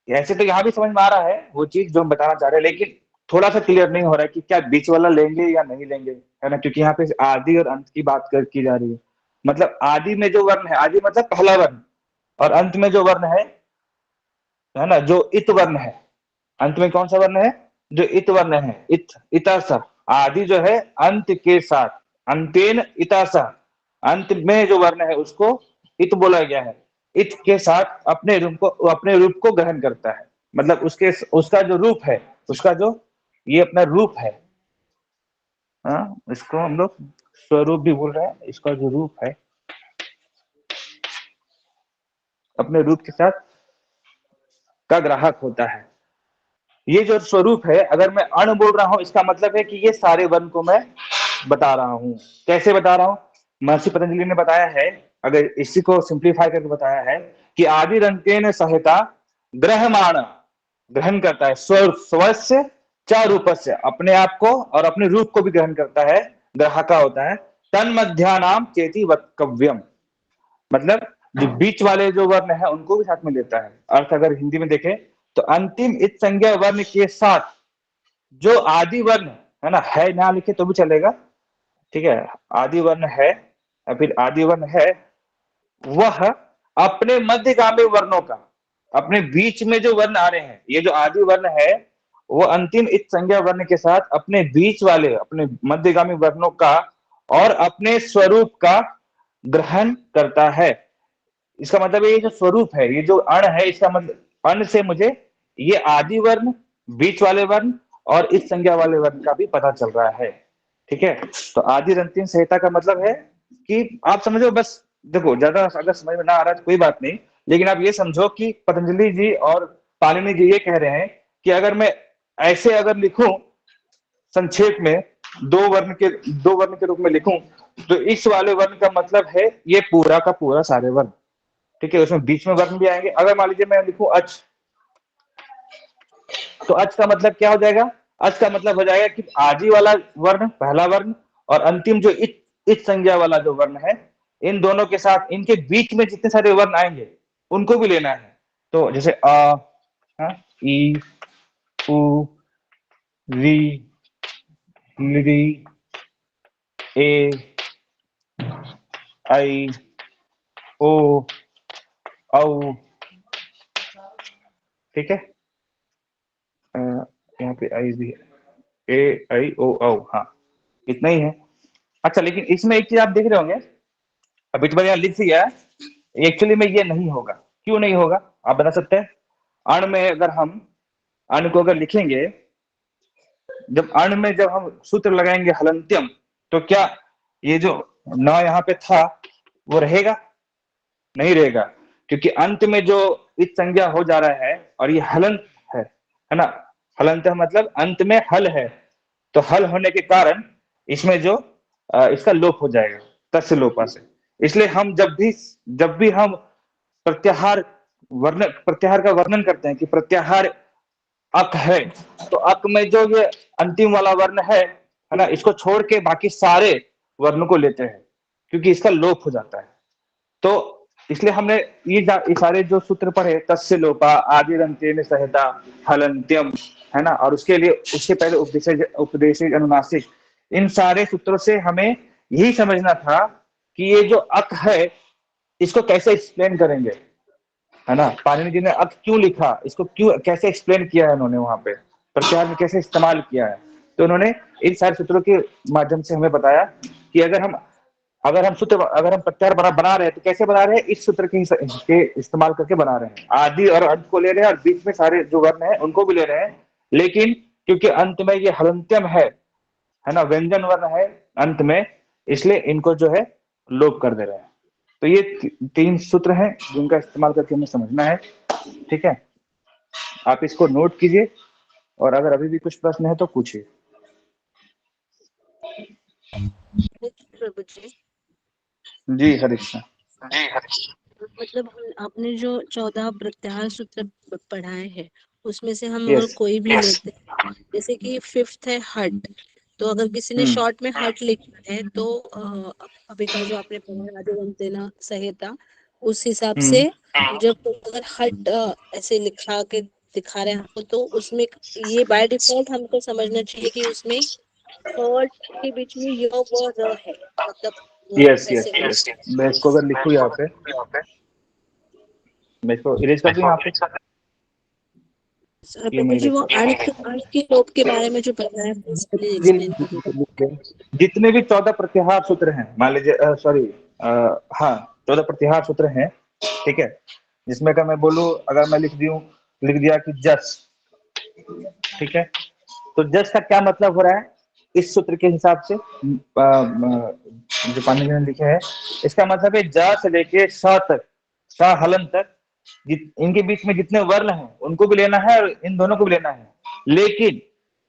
ऐसे तो यहाँ भी समझ में आ रहा है वो चीज जो हम बताना चाह रहे हैं, लेकिन थोड़ा सा क्लियर नहीं हो रहा है कि क्या बीच वाला लेंगे या नहीं लेंगे, है ना, क्योंकि यहाँ पे आदि और अंत की बात की जा रही है। मतलब आदि में जो वर्ण है, आदि मतलब पहला वर्ण, और अंत में जो वर्ण है ना, जो इत वर्ण है, अंत में कौन सा वर्ण है? जो इत वर्ण है, इत, इतासा। आदि जो है अंत के साथ, अंतेन इतासा, अंत में जो वर्ण है उसको इत बोला गया है। इत के साथ अपने रूप को ग्रहण करता है। मतलब उसका जो रूप है, उसका जो ये अपना रूप है, हाँ, इसको हम लोग स्वरूप भी बोल रहे हैं। इसका जो रूप है, अपने रूप के साथ का ग्राहक होता है। ये जो स्वरूप है, अगर मैं अण बोल रहा हूं, इसका मतलब है कि ये सारे वर्ण को मैं बता रहा हूं। कैसे बता रहा हूं? महर्षि पतंजलि ने बताया है, अगर इसी को सिंप्लीफाई करके बताया है कि आदि रंतेन संहिता ग्रहमाण, ग्रहण करता है स्वस्य च रूपस्य, अपने आप को और अपने रूप को भी ग्रहण करता है, ग्राहका होता है। तन्मध्यानाम चेति वक्तव्यम, मतलब जो बीच वाले जो वर्ण है उनको भी साथ में लेता है। अर्थ अगर हिंदी में देखें तो अंतिम इत संज्ञा वर्ण के साथ जो आदि वर्ण है ना, है ना लिखे तो भी चलेगा, ठीक है, आदि वर्ण है या फिर आदि वर्ण है, वह अपने मध्यगामी वर्णों का, अपने बीच में जो वर्ण आ रहे हैं, ये जो आदि वर्ण है वो अंतिम इत संज्ञा वर्ण के साथ अपने बीच वाले, अपने मध्यगामी वर्णों का और अपने स्वरूप का ग्रहण करता है। इसका मतलब ये जो स्वरूप है, ये जो अण है, इसका मतलब अण से मुझे ये आदि वर्ण, बीच वाले वर्ण और इस संज्ञा वाले वर्ण का भी पता चल रहा है। ठीक है, तो आदि अंतिम संहिता का मतलब है कि आप समझो, बस देखो ज्यादा अगर समझ में ना आ रहा है तो कोई बात नहीं, लेकिन आप ये समझो कि पतंजलि जी और पाणिनि जी ये कह रहे हैं कि अगर मैं ऐसे अगर लिखूं संक्षेप में, दो वर्ण के रूप में लिखूं, तो इस वाले वर्ण का मतलब है ये पूरा का पूरा सारे वर्ण। ठीक है, उसमें बीच में वर्ण भी आएंगे। अगर मान लीजिए मैं लिखूं अच, तो अच का मतलब क्या हो जाएगा? अच का मतलब हो जाएगा कि आदि वाला वर्ण पहला वर्ण और अंतिम जो इत संज्ञा वाला जो वर्ण है, इन दोनों के साथ इनके बीच में जितने सारे वर्ण आएंगे उनको भी लेना है। तो जैसे अ, ई, उ, री, ली, ए, आई, ओ, औ, ठीक है, यहाँ पे आई भी है, ए, आई, ओ, औ, हाँ इतना ही है। अच्छा, लेकिन इसमें एक चीज आप देख रहे होंगे, अभी तो मैंने लिख दिया है, एक्चुअली में ये नहीं होगा। क्यों नहीं होगा आप बता सकते हैं? अण में अगर हम अण को अगर लिखेंगे, जब अण में जब हम सूत्र लगाएंगे हलंत्यम, तो क्या ये जो न यहाँ पे था वो रहेगा? नहीं रहेगा, क्योंकि अंत में जो इत संज्ञा हो जा रहा है और ये हलंत है ना, हलंत मतलब अंत में हल है, तो हल होने के कारण इसमें जो इसका लोप हो जाएगा तस्य लोपा से। इसलिए हम जब भी हम प्रत्याहार का वर्णन करते हैं कि प्रत्याहार अक है, तो अक में जो ये अंतिम वाला वर्ण है ना, इसको छोड़ के बाकी सारे वर्ण को लेते हैं, क्योंकि इसका लोप हो जाता है। तो इसलिए हमने ये सारे जो सूत्र पढ़े, तस्य लोपा, आदिरंत्येन संहिता, हलंत्यम, है ना, और उसके लिए उसके पहले उपदेशज अनुनासिक, इन सारे सूत्रों से हमें यही समझना था कि ये जो अक है इसको कैसे एक्सप्लेन करेंगे, है ना। पाणिनि जी ने अक क्यों लिखा, इसको क्यों कैसे एक्सप्लेन किया है उन्होंने, वहां पे प्रत्याहार में कैसे इस्तेमाल किया है, तो उन्होंने इन सारे सूत्रों के माध्यम से हमें बताया कि अगर हम प्रत्याहार बना रहे हैं तो कैसे बना रहे हैं, इस सूत्र के इस्तेमाल करके बना रहे हैं। आदि और अंत को ले रहे हैं और बीच में सारे जो वर्ण है उनको भी ले रहे हैं, लेकिन क्योंकि अंत में ये हलंत्यम है ना, व्यंजन वर्ण है अंत में, इसलिए इनको जो है लोप कर दे रहे हैं। तो ये तीन सूत्र हैं जिनका इस्तेमाल करके हमें समझना है। ठीक है, आप इसको नोट कीजिए और अगर अभी भी कुछ प्रश्न है तो पूछिए। प्रभु जी, जी हरीश। मतलब आपने जो 14 प्रत्याहार सूत्र पढ़ाए हैं उसमें से हम अगर यस। कोई भी लेते हैं, जैसे कि 5th है हट, तो अगर किसी ने शॉर्ट में हट लिखा है तो अभी का जो आपने पढ़ा आदिवंतना संहिता उस हिसाब से जब अगर हट ऐसे लिखा के दिखा रहे हैं हमको, तो उसमें ये बाय डिफॉल्ट हमको समझना चाहिए कि उसमें थर्ड के बीच में य व र है, मतलब वो यस यस ऐसे यस, मैं इसको अगर लिखूँ यहाँ पे, मैं इसको इरेज कर दूं यहाँ पे, ये प्रभु मैं जी इरेज वो कर अर्थ के लोप के बारे में जो पढ़ा है प्लीज एक्सप्लेन कीजिए। जितने भी 14 प्रत्याहार सूत्र हैं, मान लीजिए सॉरी, हाँ 14 प्रत्याहार सूत्र हैं, ठीक है, जिसमें अगर मैं बोलूं, अगर मैं लिख दिया कि जस, ठीक है, तो जस का क्या मतलब हो रहा है इस सूत्र के हिसाब से, जो पांडित जी ने लिखे हैं, इसका मतलब है ज से लेके स तक, स हलन तक, इनके बीच में जितने वर्ण हैं उनको भी लेना है और इन दोनों को भी लेना है, लेकिन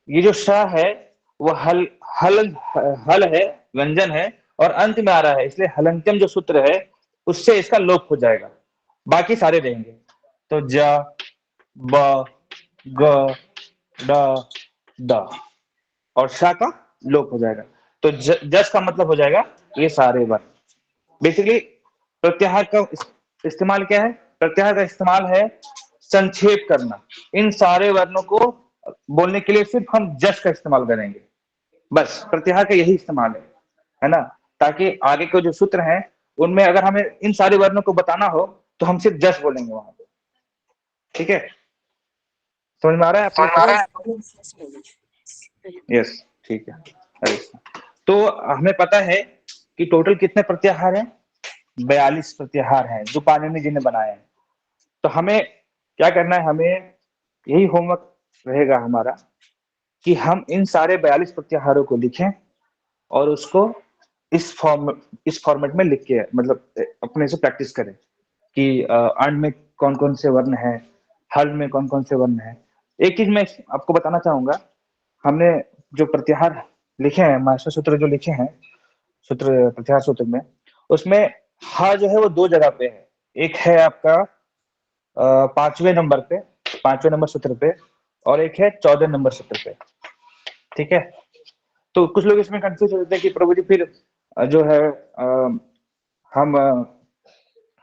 ये जो स है वो हल है, व्यंजन है और अंत में आ रहा है, इसलिए हलंत्यम जो सूत्र है उससे इसका लोप हो जाएगा, बाकी सारे रहेंगे। तो ज, ब, ग, ड, द और श का लोप हो जाएगा। तो जस का मतलब हो जाएगा ये सारे वर्ण। बेसिकली प्रत्याहार का इस्तेमाल क्या है? प्रत्याहार का इस्तेमाल है संक्षेप करना। इन सारे वर्णों को बोलने के लिए सिर्फ हम जस का इस्तेमाल करेंगे, बस प्रत्याहार का यही इस्तेमाल है ना, ताकि आगे के जो सूत्र हैं उनमें अगर हमें इन सारे वर्णों को बताना हो तो हम सिर्फ जस बोलेंगे वहां पे, ठीक है, समझ में आ रहा है आपको? यस, ठीक है। तो हमें पता है कि टोटल कितने प्रत्याहार हैं? 42 प्रत्याहार हैं जो पाणिनि जी ने बनाए हैं। तो हमें क्या करना है, हमें यही होमवर्क रहेगा हमारा कि हम इन सारे 42 प्रत्याहारों को लिखें और उसको इस फॉर्मेट में लिख के, मतलब अपने से प्रैक्टिस करें कि अण में कौन कौन से वर्ण है, हल में कौन कौन से वर्ण है। एक चीज मैं आपको बताना चाहूंगा, हमने जो प्रत्याहार लिखे हैं, मास्टर सूत्र जो लिखे हैं, सूत्र प्रत्याहार सूत्र में, उसमें हा जो है वो दो जगह पे है। एक है आपका 5वें नंबर पे, 5वें नंबर सूत्र पे, और एक है 14 नंबर सूत्र पे, ठीक है। तो कुछ लोग इसमें कंफ्यूज हो जाते हैं कि प्रभु जी फिर जो है हम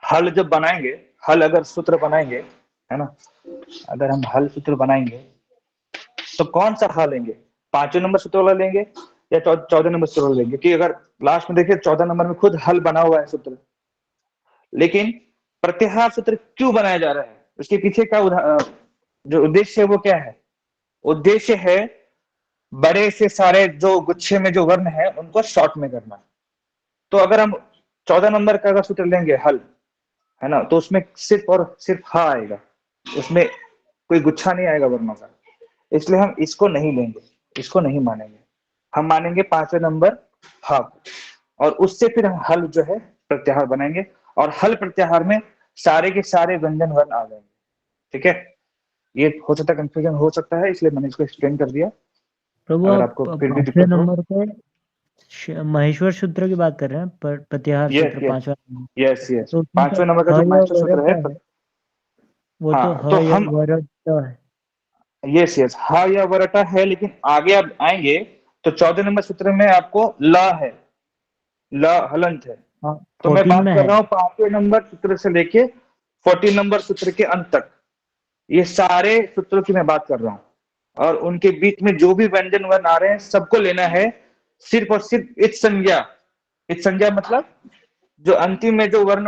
हल जब बनाएंगे, हल अगर सूत्र बनाएंगे, है ना, अगर हम हल सूत्र बनाएंगे तो कौन सा हल लेंगे? 5वें नंबर सूत्र वाला लेंगे या 14 नंबर सूत्र वाला लेंगे? क्योंकि अगर लास्ट में देखिए 14 नंबर में खुद हल बना हुआ है सूत्र, लेकिन प्रत्याहार सूत्र क्यों बनाया जा रहा है, उसके पीछे का जो उद्देश्य है वो क्या है? उद्देश्य है बड़े से सारे जो गुच्छे में जो वर्ण है उनको शॉर्ट में करना। तो अगर हम 14 नंबर का अगर सूत्र लेंगे हल, है ना, तो उसमें सिर्फ और सिर्फ हा आएगा, उसमें कोई गुच्छा नहीं आएगा वर्णों का, इसलिए हम इसको नहीं लेंगे, इसको नहीं मानेंगे। हम मानेंगे 5वें नंबर हा, और उससे फिर हम हल जो है प्रत्याहार बनाएंगे, और हल प्रत्याहार में सारे के सारे व्यंजन वर्ण आ जाएंगे, ठीक है। ये हो सकता है कंफ्यूजन हो सकता है, इसलिए मैंने इसको एक्सप्लेन कर दिया। प्रभु अगर आप आपको फिर भी 5वें दिक्कत हो, नंबर पे महेश्वर सूत्र की बात कर रहे हैं, प्रत्याहार यस सूत्र यस 5वां। यस यस, तो उसमें 5वें नंबर का ह जो या मास्टर सूत्र है, वरट है, वो तो हाँ, तो ह या हम वरट है। यस यस, हा या वरटा है, लेकिन आगे आप आएंगे तो 14 नंबर सूत्र में आपको ल है, ल हलंत है। हाँ, तो मैं 14 बात में कर है। रहा हूँ 5वें नंबर सूत्र से लेके 14 नंबर सूत्र के अंत तक, ये सारे सूत्रों की मैं बात कर रहा हूँ, और उनके बीच में जो भी व्यंजन वर्ण आ रहे हैं सबको लेना है, सिर्फ और सिर्फ इत संज्ञा। इत संज्ञा मतलब जो अंतिम में जो वर्ण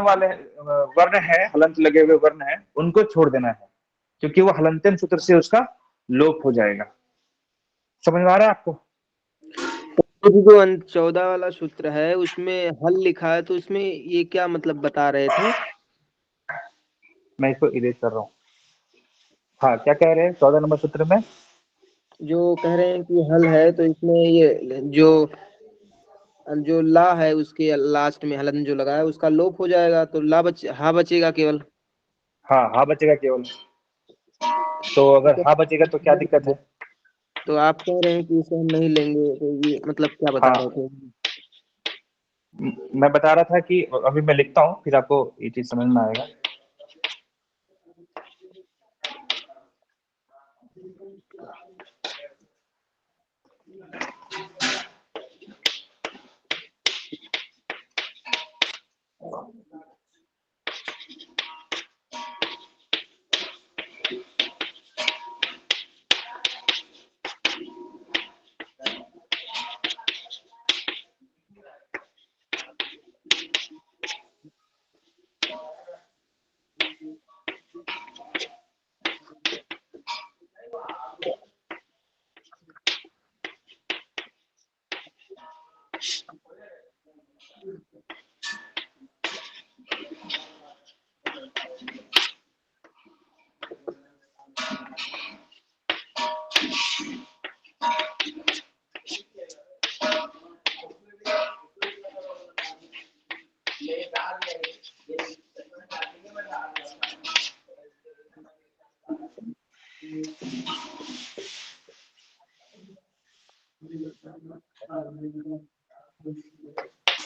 है, हलंत लगे हुए वर्ण है, उनको छोड़ देना है, क्योंकि वो हलंत्यम सूत्र से उसका लोप हो जाएगा। समझ में आ रहा है आपको? जो 14 वाला सूत्र है उसमें हल लिखा है, तो उसमें ये क्या मतलब बता रहे थे? मैं इसको इरेज कर रहा हूँ। हाँ, क्या कह रहे हैं 14 नंबर सूत्र में? जो कह रहे हैं कि हल है, तो इसमें ये जो ला है उसके लास्ट में हलन जो लगा है उसका लोप हो जाएगा, तो हा बचेगा केवल। हाँ हा बचेगा केवल। तो अगर हा बचेगा तो क्या दिक्कत है? तो आप कह रहे हैं कि इसे हम नहीं लेंगे, तो ये मतलब क्या बता हाँ, रहे थे? मैं बता रहा था कि अभी मैं लिखता हूँ, फिर आपको ये चीज समझ में आएगा।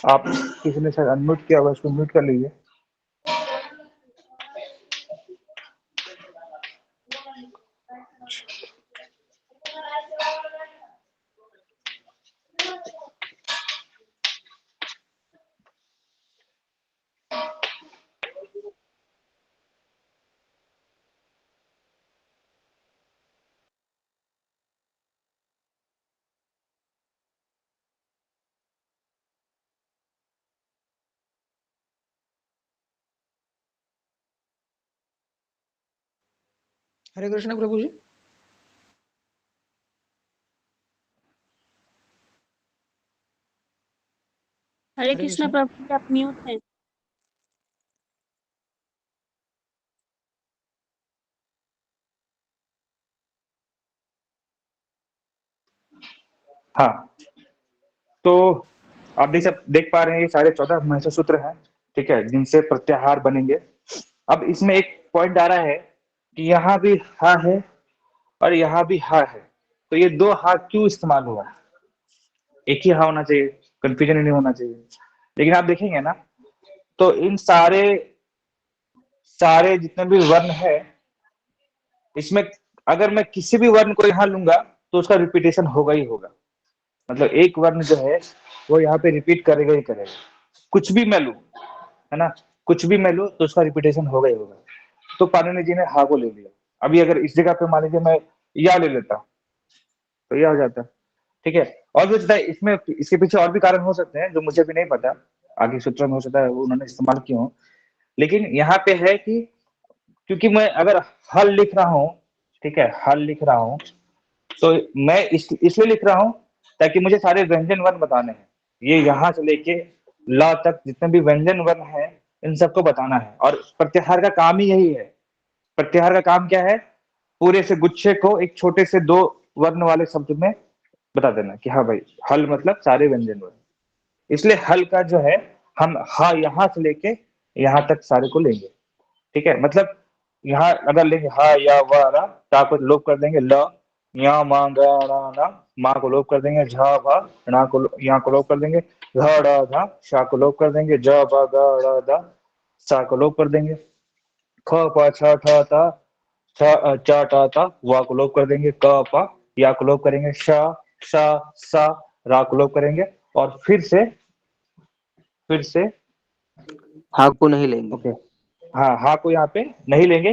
आप किसी ने शायद अनम्यूट किया होगा, उसको म्यूट कर लीजिए। हरे कृष्ण प्रभु जी। हरे हरे कृष्णा कृष्ण। प्रभु जी, आप म्यूट हैं। हाँ, तो आप देख पा रहे हैं ये सारे 14 महत्व सूत्र हैं, ठीक है, जिनसे प्रत्याहार बनेंगे। अब इसमें एक पॉइंट आ रहा है कि यहाँ भी हा है और यहाँ भी हा है, तो ये दो हा क्यों इस्तेमाल हुआ? एक ही हा होना चाहिए, कंफ्यूजन नहीं होना चाहिए। लेकिन आप देखेंगे ना, तो इन सारे सारे जितने भी वर्ण है, इसमें अगर मैं किसी भी वर्ण को यहाँ लूंगा तो उसका रिपीटेशन होगा ही होगा। मतलब एक वर्ण जो है वो यहाँ पे रिपीट करेगा ही करेगा, कुछ भी मैं लू, है ना, कुछ भी मैं लू तो उसका रिपीटेशन होगा ही होगा। तो पाणिनि जी ने हा को ले लिया। अभी अगर इस जगह पे मान लीजिए मैं या ले लेता तो यह हो जाता, ठीक है। और भी होता है इसमें, इसके पीछे और भी कारण हो सकते हैं जो मुझे भी नहीं पता, आगे सूत्र में हो सकता है वो उन्होंने इस्तेमाल किए हो। लेकिन यहाँ पे है कि क्योंकि मैं अगर हल लिख रहा हूँ, ठीक है, हल लिख रहा हूँ, तो मैं इसलिए लिख रहा हूँ ताकि मुझे सारे व्यंजन वर्ण बताने हैं। ये यहाँ से लेके ला तक जितने भी व्यंजन वर्ण हैं इन सबको बताना है। और प्रत्याहार का काम ही यही है। प्रत्याहार का काम क्या है? पूरे से गुच्छे को एक छोटे से दो वर्ण वाले शब्द में बता देना कि हाँ भाई हल मतलब सारे व्यंजन वर्ण। इसलिए हल का जो है हम हा यहाँ से लेके यहाँ तक सारे को लेंगे, ठीक है। मतलब यहाँ अगर लेंगे हा या वा रा, ता को लोप कर देंगे ल, या मा गा रा ना, मा को लोप कर देंगे, झा भा णा को यहाँ को लोप कर देंगे, ध ड़ धा शा को लोप कर देंगे, ज ब ग ड़ दा सा को लोप कर देंगे, ख प छ ठ ता छ च ट ता वा को लोप कर देंगे, क प या को लोप करेंगे, श श सा रा को लोप करेंगे। और फिर से हा को नहीं लेंगे। ओके, हाँ हा को यहाँ पे नहीं लेंगे।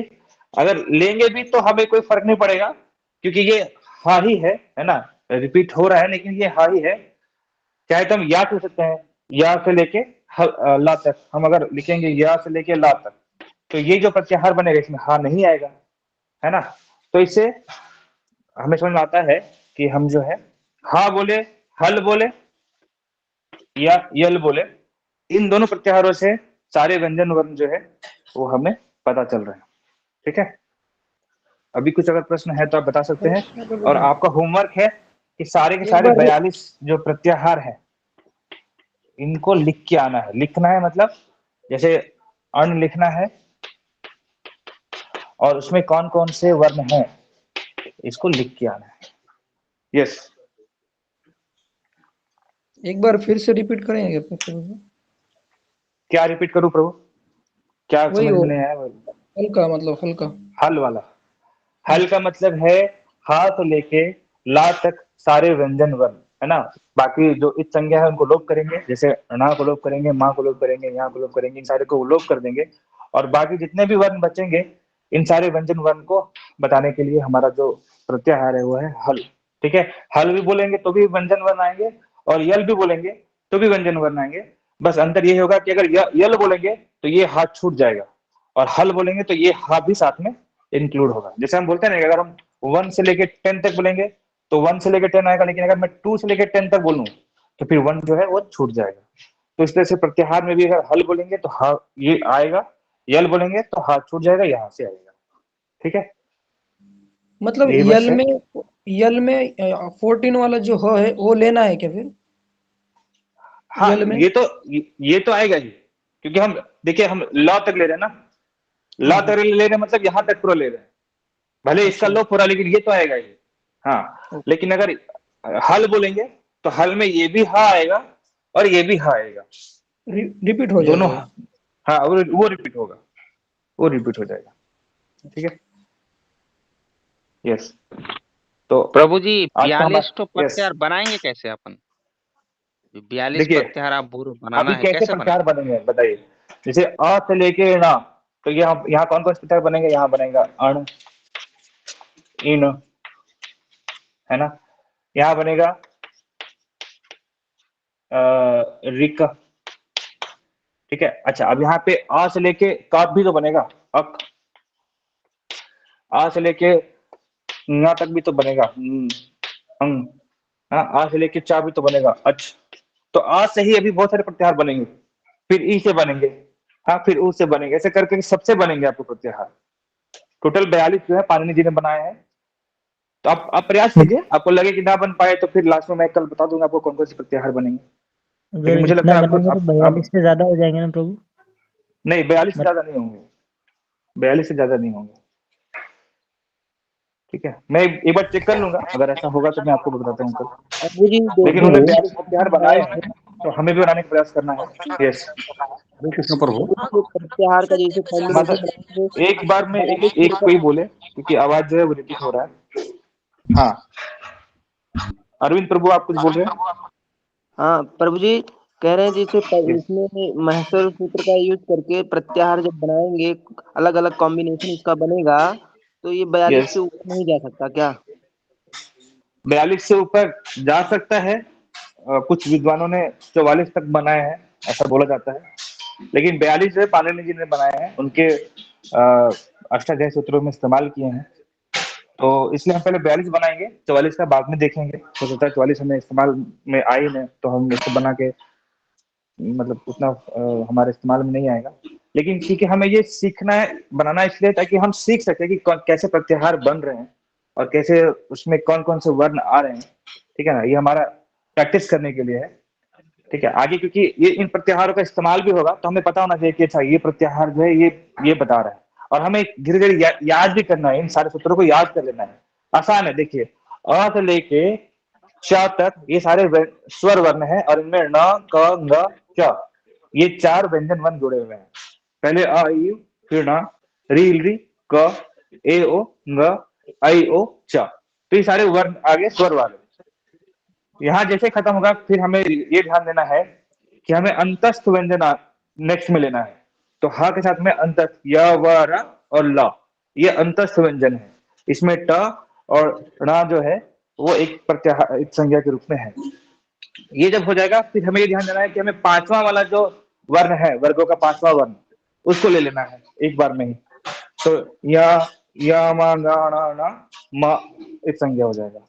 अगर लेंगे भी तो हमें कोई फर्क नहीं पड़ेगा, क्योंकि ये हा ही है ना, रिपीट हो रहा है लेकिन ये हा ही है। चाहे तो हम या लिख सकते हैं, या से लेके ला तक। हम अगर लिखेंगे या से लेके ला तक तो ये जो प्रत्याहार बनेगा इसमें हा नहीं आएगा, है ना। तो इससे हमें समझ में आता है कि हम जो है हा बोले, हल बोले या यल बोले, इन दोनों प्रत्याहारों से सारे व्यंजन वर्ण जो है वो हमें पता चल रहे हैं, ठीक है। अभी कुछ अगर प्रश्न है तो आप बता सकते हरे हैं। कृष्ण प्रभु और जी। आपका होमवर्क है कि सारे के एक सारे बार 42 जो प्रत्याहार है इनको लिख के आना है। लिखना है मतलब जैसे अण लिखना है, और उसमें कौन कौन से वर्ण हैं इसको लिख के आना है। यस, एक बार फिर से रिपीट करेंगे प्रभु जी? क्या रिपीट करूं प्रभु, क्या वही समझ हो में नहीं आया? हल्का, मतलब हल्का। हल वाला, हल का मतलब है हा तो लेके ला तक सारे व्यंजन वर्ण, है ना। बाकी जो इत संज्ञा है उनको लोप करेंगे, जैसे णा को लोप करेंगे, माँ को लोप करेंगे, यहाँ को लोप करेंगे, इन सारे को लोप कर देंगे। और बाकी जितने भी वर्ण बचेंगे इन सारे व्यंजन वर्ण को बताने के लिए हमारा जो प्रत्याहार है वो है हल। ठीक है, हल भी बोलेंगे तो भी व्यंजन वर्ण आएंगे, और यल भी बोलेंगे तो भी व्यंजन वर्ण आएंगे। बस अंतर ये होगा कि अगर यल बोलेंगे तो ये हा छूट जाएगा, और हल बोलेंगे तो ये हा भी साथ में इंक्लूड होगा। जैसे हम बोलते हैं ना, अगर हम 1 से लेके 10 तक बोलेंगे तो 1 से लेके 10 आएगा, लेकिन अगर मैं 2 से लेके 10 तक बोलूं तो फिर 1 जो है वो छूट जाएगा। तो इस तरह से प्रत्याहार में भी अगर हल बोलेंगे तो हा ये आएगा, यल बोलेंगे तो हा छूट जाएगा, यहाँ से आएगा। ठीक है, मतलब यही बस है। यल में 14 वाला जो ह है वो लेना है क्या फिर? हाँ, यल में ये तो आएगा ही, क्योंकि हम देखिए हम लॉ तक ले रहे हैं ना, लॉ हाँ तक ले रहे हैं मतलब यहाँ तक पूरा ले रहे हैं, भले इसका अच्छा लो पूरा, लेकिन ये तो आएगा ही। हाँ, लेकिन अगर हल बोलेंगे तो हल में ये भी हा आएगा और ये भी हा आएगा, रिपीट हो जाएगा दोनों। वो। हाँ, वो रिपीट होगा, वो रिपीट हो जाएगा। ठीक है, यस। तो प्रभु जी आज का 42 तो हमारा, यस, प्रत्याहार बनाएंगे कैसे अपन? 42 देखिए प्रत्याहार आप पूर्व अभी बनाना है, कैसे कैसे प्रत्याहार बनाएंगे? बनेंगे बताइए। जैसे अ से लेके ण, तो यहाँ कौन कौन से प्रत्याहार बनेंगे? यहाँ बनेगा अण, इन, है ना। यहाँ बनेगा रिक। ठीक है, अच्छा अब यहाँ पे आ से लेके काफ भी तो बनेगा, अक। आ से लेके ङ तक भी तो बनेगा, अंग। हाँ, आ से लेके चा भी तो बनेगा, अच। तो आ से ही अभी बहुत सारे प्रत्याहार बनेंगे, फिर ई से बनेंगे, हाँ फिर ऊ से बनेंगे, ऐसे करके सबसे बनेंगे आपको प्रत्याहार। टोटल 42 जो है पाणिनि जी ने बनाए हैं। तो आप प्रयास कीजिए, आपको लगे कि ना बन पाए तो फिर लास्ट में मैं कल बता दूंगा आपको कौन कौन से प्रत्याहार बनेंगे। अगर लेकिन मुझे इतना लगता है आपको बनाएंगे तो 42 से ज्यादा हो जाएंगे ना प्रभु? नहीं, 42 से मतलब ज्यादा नहीं होंगे, 42 से ज्यादा नहीं होंगे। ठीक है, मैं एक बार चेक कर लूंगा, अगर ऐसा होगा तो मैं आपको बताता हूँ कल। प्रभु जी लेकिन उन्होंने देखिए 42 प्रत्याहार बनाए हैं, तो हमें भी बनाने का प्रयास करना है। यस, हरे कृष्ण प्रभु। ये प्रत्याहार का जैसे पहले जैसे मतलब बनाएंगे एक बार में 42 एक कोई बोले, क्योंकि आवाज जो है वो रिपीट हो रहा है। हाँ, अरविंद प्रभु आप कुछ बोल रहे हैं? हाँ प्रभु जी कह रहे हैं जैसे इसमें महसर सूत्र का यूज करके प्रत्याहार जब बनाएंगे, अलग अलग कॉम्बिनेशन इसका बनेगा, तो ये 42 यस, से ऊपर नहीं जा सकता क्या? 42 से ऊपर जा सकता है। कुछ विद्वानों ने 44 तक बनाए हैं, ऐसा बोला जाता है। लेकिन 42 जो है पाणिनि जी ने बनाए हैं, उनके अष्टाध्यायी सूत्रों में इस्तेमाल किए हैं। तो इसलिए हम पहले 42 बनाएंगे, 44 का बाद में देखेंगे। हो सकता है 44 हमें इस्तेमाल में आई नहीं, तो हम इसको बना के मतलब उतना हमारे इस्तेमाल में नहीं आएगा। लेकिन ठीक है, हमें ये सीखना है, बनाना इसलिए ताकि हम सीख सके कि कैसे प्रत्याहार बन रहे हैं और कैसे उसमें कौन कौन से वर्ण आ रहे हैं। ठीक है ना, ये हमारा प्रैक्टिस करने के लिए है। ठीक है, आगे क्योंकि ये इन प्रत्याहारों का इस्तेमाल भी होगा, तो हमें पता होना चाहिए कि अच्छा ये प्रत्याहार जो है ये बता रहा है, और हमें धीरे धीरे याद भी करना है, इन सारे सूत्रों को याद कर लेना है। आसान है, देखिए अ से लेके च तक ये सारे स्वर वर्ण है, और इनमें न, क, ङ, च, ये 4 व्यंजन वर्ण जुड़े हुए हैं। पहले अ ई, फिर न, री री, क, ए ओ, ङ, आई ओ, च, तो ये सारे वर्ण आगे स्वर वाले। यहाँ जैसे खत्म होगा फिर हमें ये ध्यान देना है कि हमें अंतस्थ व्यंजन नेक्स्ट में लेना है। तो ह के साथ में अंतस्थ य, व, र और ल, ये अंतस्थ व्यंजन है। इसमें ट और ण जो है वो एक प्रत्याहार, एक संज्ञा के रूप में है। ये जब हो जाएगा फिर हमें ये ध्यान देना है कि हमें पांचवा वाला जो वर्ण है, वर्गों का पांचवा वर्ण, उसको ले लेना है एक बार में ही। तो य, म, ग, ण, न, म एक संज्ञा हो जाएगा।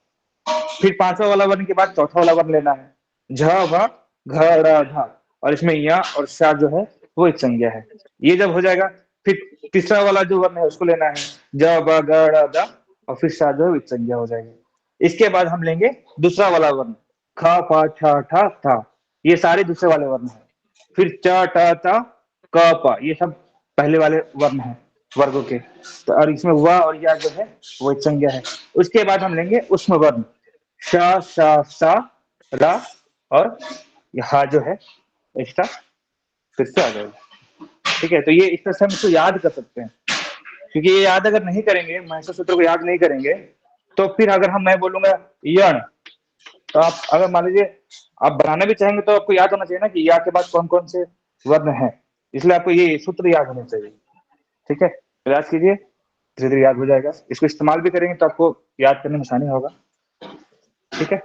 फिर पांचवा वाला वर्ण के बाद चौथा वाला वर्ण लेना है, झ, भ, घ, ड़, ढ, और इसमें य और श जो है वो एक संज्ञा है। ये जब हो जाएगा फिर तीसरा वाला जो वर्ण है उसको लेना है, ज, ब, ग, ड़, द, और फिर श जो है एक संज्ञा हो जाएगी। इसके बाद हम लेंगे दूसरा वाला वर्ण, ख, प, छ, ठ, थ, ये सारे दूसरे वाले वर्ण हैं। फिर च, ट, त, क, प, ये सब पहले वाले वर्ण हैं। वर्गों के। तो और इसमें व और या जो है वो एक संज्ञा है। उसके बाद हम लेंगे उष्म वर्ण, श, श, सा, रा और यहाँ जो है इसका फिर से आ जाएगा। ठीक है, तो ये इस तरह से हम इसको याद कर सकते हैं, क्योंकि ये याद अगर नहीं करेंगे, महसूस सूत्र को याद नहीं करेंगे, तो फिर अगर मैं बोलूंगा यण, तो आप अगर मान लीजिए आप बनाना भी चाहेंगे तो आपको याद होना चाहिए ना कि या के बाद कौन कौन से वर्ण है, इसलिए आपको ये सूत्र याद होने चाहिए। ठीक है, प्रयास कीजिए, धीरे धीरे याद हो जाएगा। इसको इस्तेमाल भी करेंगे तो आपको याद करने में आसानी होगा। ठीक है,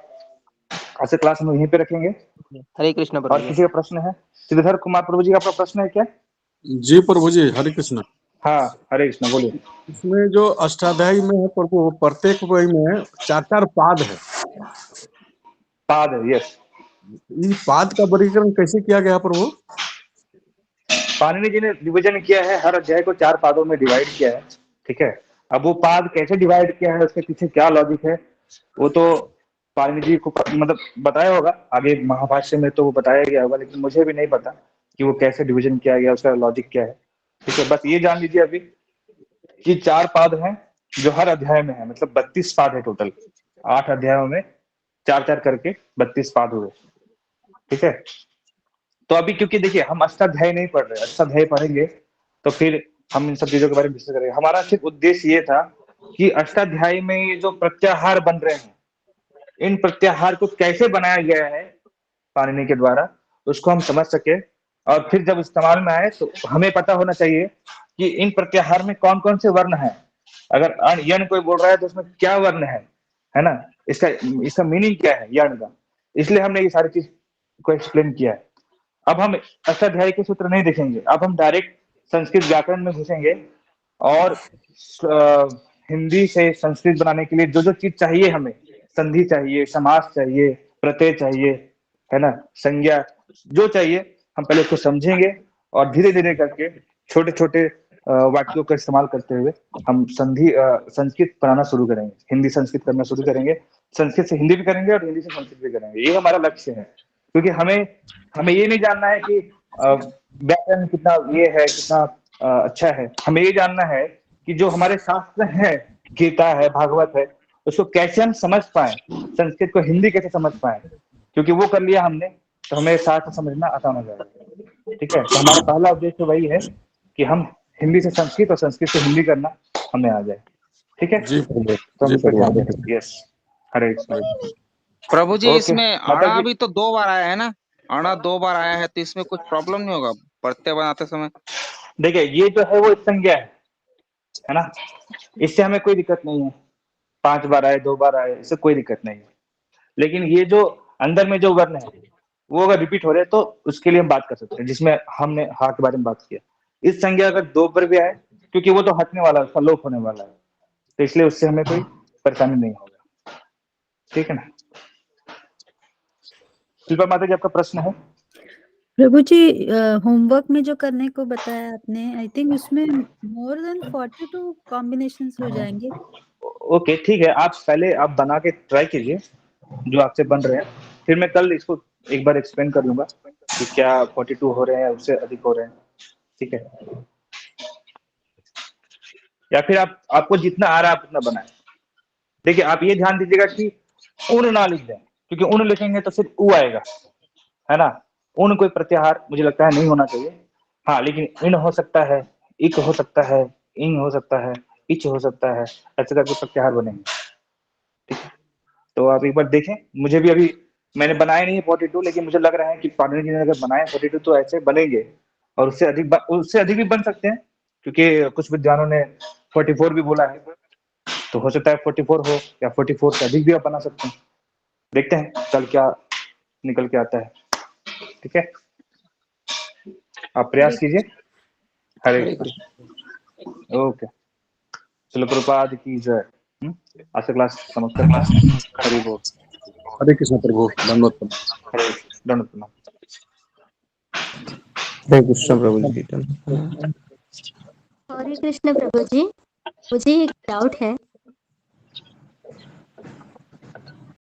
आज से क्लास हम यहीं पे रखेंगे। हरे कृष्ण और प्रभु जी। किसी का प्रश्न है? श्रीधर कुमार प्रभु जी, आपका प्रश्न है क्या? जी प्रभु जी, हरे कृष्ण। हाँ, हरे कृष्ण, बोलिए। इसमें जो अष्टाध्यायी में है प्रभु, प्रत्येक वही में 4-4 पाद है। पाद है, यस। इस पाद का वर्गीकरण कैसे किया गया प्रभु? पाणिनि जी ने डिवीजन किया है, हर अध्याय को 4 पादों में डिवाइड किया है। ठीक है, अब वो पाद कैसे डिवाइड किया है, उसके पीछे क्या लॉजिक है, वो तो पाणिनि जी को मतलब बताया होगा, आगे महाभाष्य में तो वो बताया गया होगा, लेकिन मुझे भी नहीं पता कि वो कैसे डिवीजन किया गया, उसका लॉजिक क्या है। ठीक है, बस ये जान लीजिए अभी कि 4 पाद हैं जो हर अध्याय में है, मतलब 32 पाद है टोटल। 8 अध्यायों में 4-4 करके 32 पाद हुए। ठीक है, तो अभी क्योंकि देखिए हम अष्टाध्यायी नहीं पढ़ रहे, अष्टाध्यायी पढ़ेंगे तो फिर हम इन सब चीजों के बारे में डिस्कस करेंगे। हमारा सिर्फ उद्देश्य ये था कि अष्टाध्यायी में ये जो प्रत्याहार बन रहे हैं, इन प्रत्याहार को कैसे बनाया गया है पाणिनि के द्वारा, उसको हम समझ सके, और फिर जब इस्तेमाल में आए तो हमें पता होना चाहिए कि इन प्रत्याहार में कौन कौन से वर्ण हैं। अगर यण कोई बोल रहा है तो उसमें क्या वर्ण है ना, इसका मीनिंग क्या है यण का, इसलिए हमने ये सारी चीज को एक्सप्लेन किया है। अब हम अष्टाध्यायी के सूत्र नहीं देखेंगे, अब हम डायरेक्ट संस्कृत व्याकरण में घुसेंगे और हिंदी से संस्कृत बनाने के लिए जो जो चीज चाहिए हमें, संधि चाहिए, समास चाहिए, प्रत्यय चाहिए, है ना, संज्ञा, जो चाहिए हम पहले उसको समझेंगे और धीरे धीरे करके छोटे छोटे वाक्यों का इस्तेमाल करते हुए हम संस्कृत पढ़ाना शुरू करेंगे, हिंदी संस्कृत करना शुरू करेंगे, संस्कृत से हिंदी भी करेंगे और हिंदी से संस्कृत भी करेंगे। ये हमारा लक्ष्य है, क्योंकि हमें ये नहीं जानना है कि व्याकरण कितना ये है, कितना अच्छा है। हमें ये जानना है कि जो हमारे शास्त्र है, गीता है, भागवत है, उसको कैसे हम समझ पाए, संस्कृत को हिंदी कैसे समझ पाए, क्योंकि वो कर लिया हमने तो हमें शास्त्र समझना आसान हो जाएगा। ठीक है, तो हमारा पहला उद्देश्य वही है कि हम हिंदी से संस्कृत और संस्कृत से हिंदी करना हमें आ जाए। ठीक है, जी प्रभु, तो हम जी इस पर ध्यान प्रभु। दें। यस, हरे कृष्ण। प्रभु जी, ओके, इसमें माता अणा जी। भी तो 2 बार आया है ना, अणा 2 बार आया है, तो इसमें कुछ प्रॉब्लम नहीं होगा प्रत्यय बनाते समय? देखिए ये जो है वो संज्ञा है ना, इससे हमें कोई दिक्कत नहीं है, 5 बार आए 2 बार आए, इससे कोई दिक्कत नहीं है। लेकिन ये जो अंदर में जो वर्ण है वो अगर रिपीट हो रहे हैं तो उसके लिए हम बात कर सकते हैं, जिसमें हमने हा के बारे में बात किया। इस संज्ञा अगर 2 बार भी आए, क्योंकि वो तो हटने वाला है, उसका लोप होने वाला है, तो इसलिए उससे हमें कोई परेशानी नहीं होगा। ठीक है ना। शिल्पा माता जी, आपका प्रश्न है? प्रभु जी, होमवर्क में जो करने को बताया आपने, आई थिंक उसमें मोर देन 42 कॉम्बिनेशंस हो जाएंगे। ओके, ठीक है, आप पहले आप बना के ट्राई कीजिए जो आपसे बन रहे हैं, फिर मैं कल इसको एक बार एक्सप्लेन कर लूंगा कि क्या 42 हो रहे हैं, उससे अधिक हो रहे हैं। ठीक है, या फिर आपको जितना आ रहा है आप उतना बनाएं। देखिए आप ये ध्यान दीजिएगा कि उन ना लिख दें, क्योंकि उन लिखेंगे तो सिर्फ उ आएगा, है ना। उन कोई प्रत्याहार मुझे लगता है नहीं होना चाहिए। हाँ, लेकिन इन हो सकता है, इक हो सकता है, इंग हो सकता है, इच हो सकता है, ऐसे करके प्रत्याहार बनेंगे। ठीक है, तो आप एक बार देखें, मुझे भी अभी मैंने बनाए नहीं है 42, लेकिन मुझे लग रहा है कि पाणिनि जी ने अगर बनाए 42 तो ऐसे बनेंगे, और उससे अधिक भी बन सकते हैं, क्योंकि कुछ विद्वानों ने 44 भी बोला है, तो हो सकता है 44 हो, या 44 से अधिक भी आप बना सकते हैं। देखते हैं कल क्या निकल के आता है। ठीक है, आप प्रयास कीजिए। हरे कृष्ण। ओके, चलो, प्रभुपाद की जय। आज से क्लास समाप्त करते हैं। हरि बोल। हरे कृष्ण प्रभु, धन्यवाद प्रभु। हरे दंड प्रणाम। हरे कृष्ण प्रभु जी। हरे कृष्ण प्रभु जी, मुझे एक डाउट है।